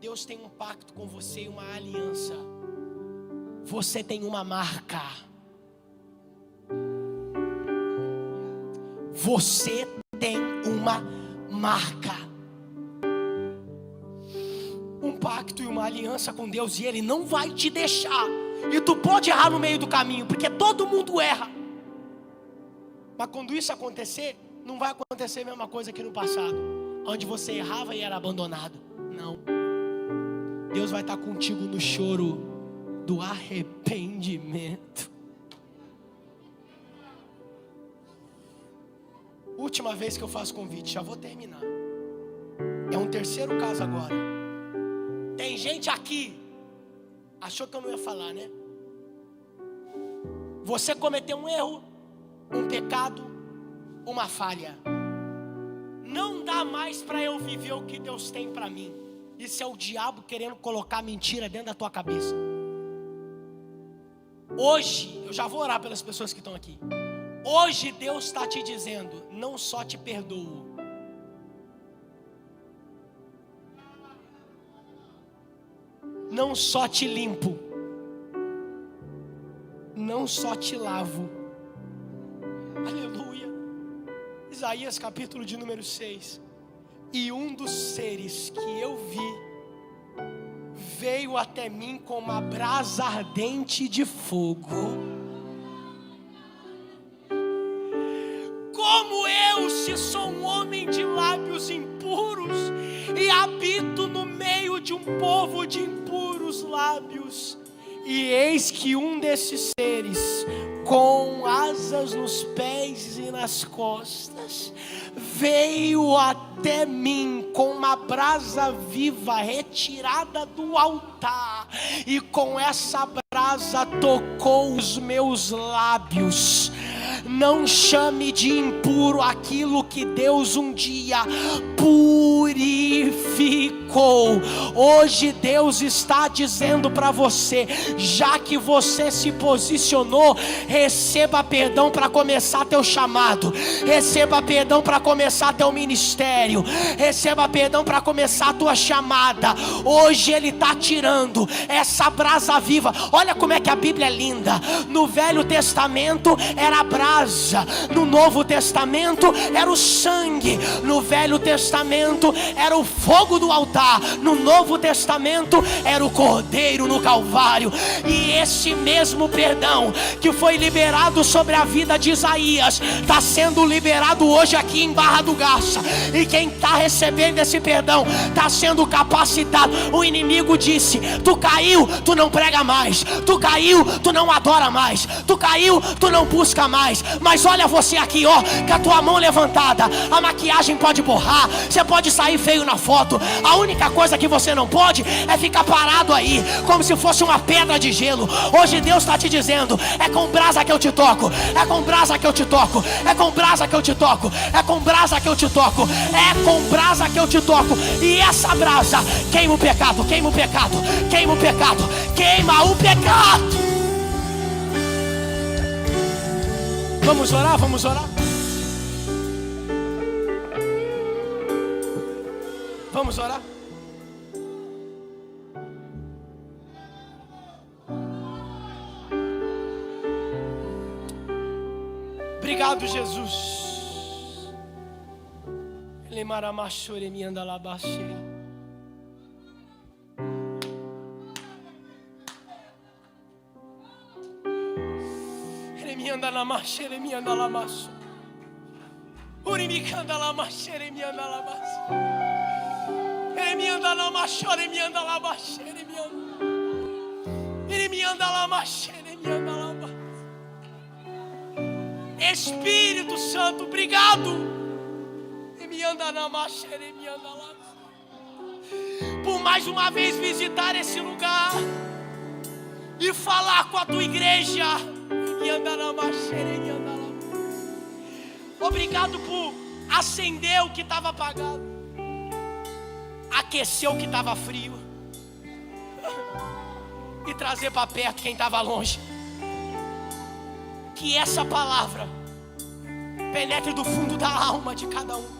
Deus tem um pacto com você e uma aliança. Você tem uma marca. Você tem uma marca. Um pacto e uma aliança com Deus, e Ele não vai te deixar. E tu pode errar no meio do caminho, porque todo mundo erra. Mas quando isso acontecer, não vai acontecer a mesma coisa que no passado, onde você errava e era abandonado. Não. Deus vai estar contigo no choro do arrependimento. Última vez que eu faço convite, já vou terminar. É um terceiro caso agora. Tem gente aqui, achou que eu não ia falar, né? Você cometeu um erro, um pecado, uma falha. Não dá mais para eu viver o que Deus tem para mim. Isso é o diabo querendo colocar mentira dentro da tua cabeça. Hoje, eu já vou orar pelas pessoas que estão aqui. Hoje Deus está te dizendo, não só te perdoo, não só te limpo, não só te lavo. Aleluia. Isaías capítulo de número 6. E um dos seres que eu vi veio até mim com uma brasa ardente de fogo. Como eu, se sou um homem de lábios impuros e habito no meio de um povo de impuros lábios, e eis que um desses seres, com asas nos pés e nas costas, veio até mim com uma brasa viva retirada do altar, e com essa brasa tocou os meus lábios. Não chame de impuro aquilo que Deus um dia purificou. Hoje Deus está dizendo para você, já que você se posicionou, receba perdão para começar teu chamado, receba perdão para começar teu ministério, receba perdão para começar tua chamada. Hoje Ele está tirando essa brasa viva. Olha como é que a Bíblia é linda. No Velho Testamento era a brasa, no Novo Testamento era o sangue, no Velho Testamento era o fogo do altar, no Novo Testamento era o Cordeiro no Calvário. E esse mesmo perdão que foi liberado sobre a vida de Isaías está sendo liberado hoje aqui em Barra do Garça, e quem está recebendo esse perdão está sendo capacitado. O inimigo disse: tu caiu, tu não prega mais, tu caiu, tu não adora mais, tu caiu, tu não busca mais. Mas olha você aqui, ó, com a tua mão levantada. A maquiagem pode borrar, você pode sair feio na foto, a única coisa que você não pode é ficar parado aí, como se fosse uma pedra de gelo. Hoje Deus está te dizendo: é com brasa que eu te toco, é com brasa que eu te toco, é com brasa que eu te toco, é com brasa que eu te toco, é com brasa que eu te toco. E essa brasa queima o pecado, queima o pecado, queima o pecado, queima o pecado. Vamos orar, vamos orar. Vamos orar. Obrigado, Jesus. me anda lá, machere, me anda lá, maço. Uri me canda lá, machere, me anda lá, maço. Ele me anda lá, machore, me anda lá, machere, me anda. Ele me anda lá, machere, me anda lá, maço. Espírito Santo, obrigado. Ele me anda lá, machere, me anda lá. Por mais uma vez visitar esse lugar e falar com a tua igreja. Obrigado por acender o que estava apagado, aquecer o que estava frio e trazer para perto quem estava longe. Que essa palavra penetre do fundo da alma de cada um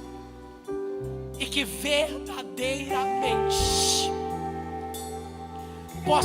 e que verdadeiramente possa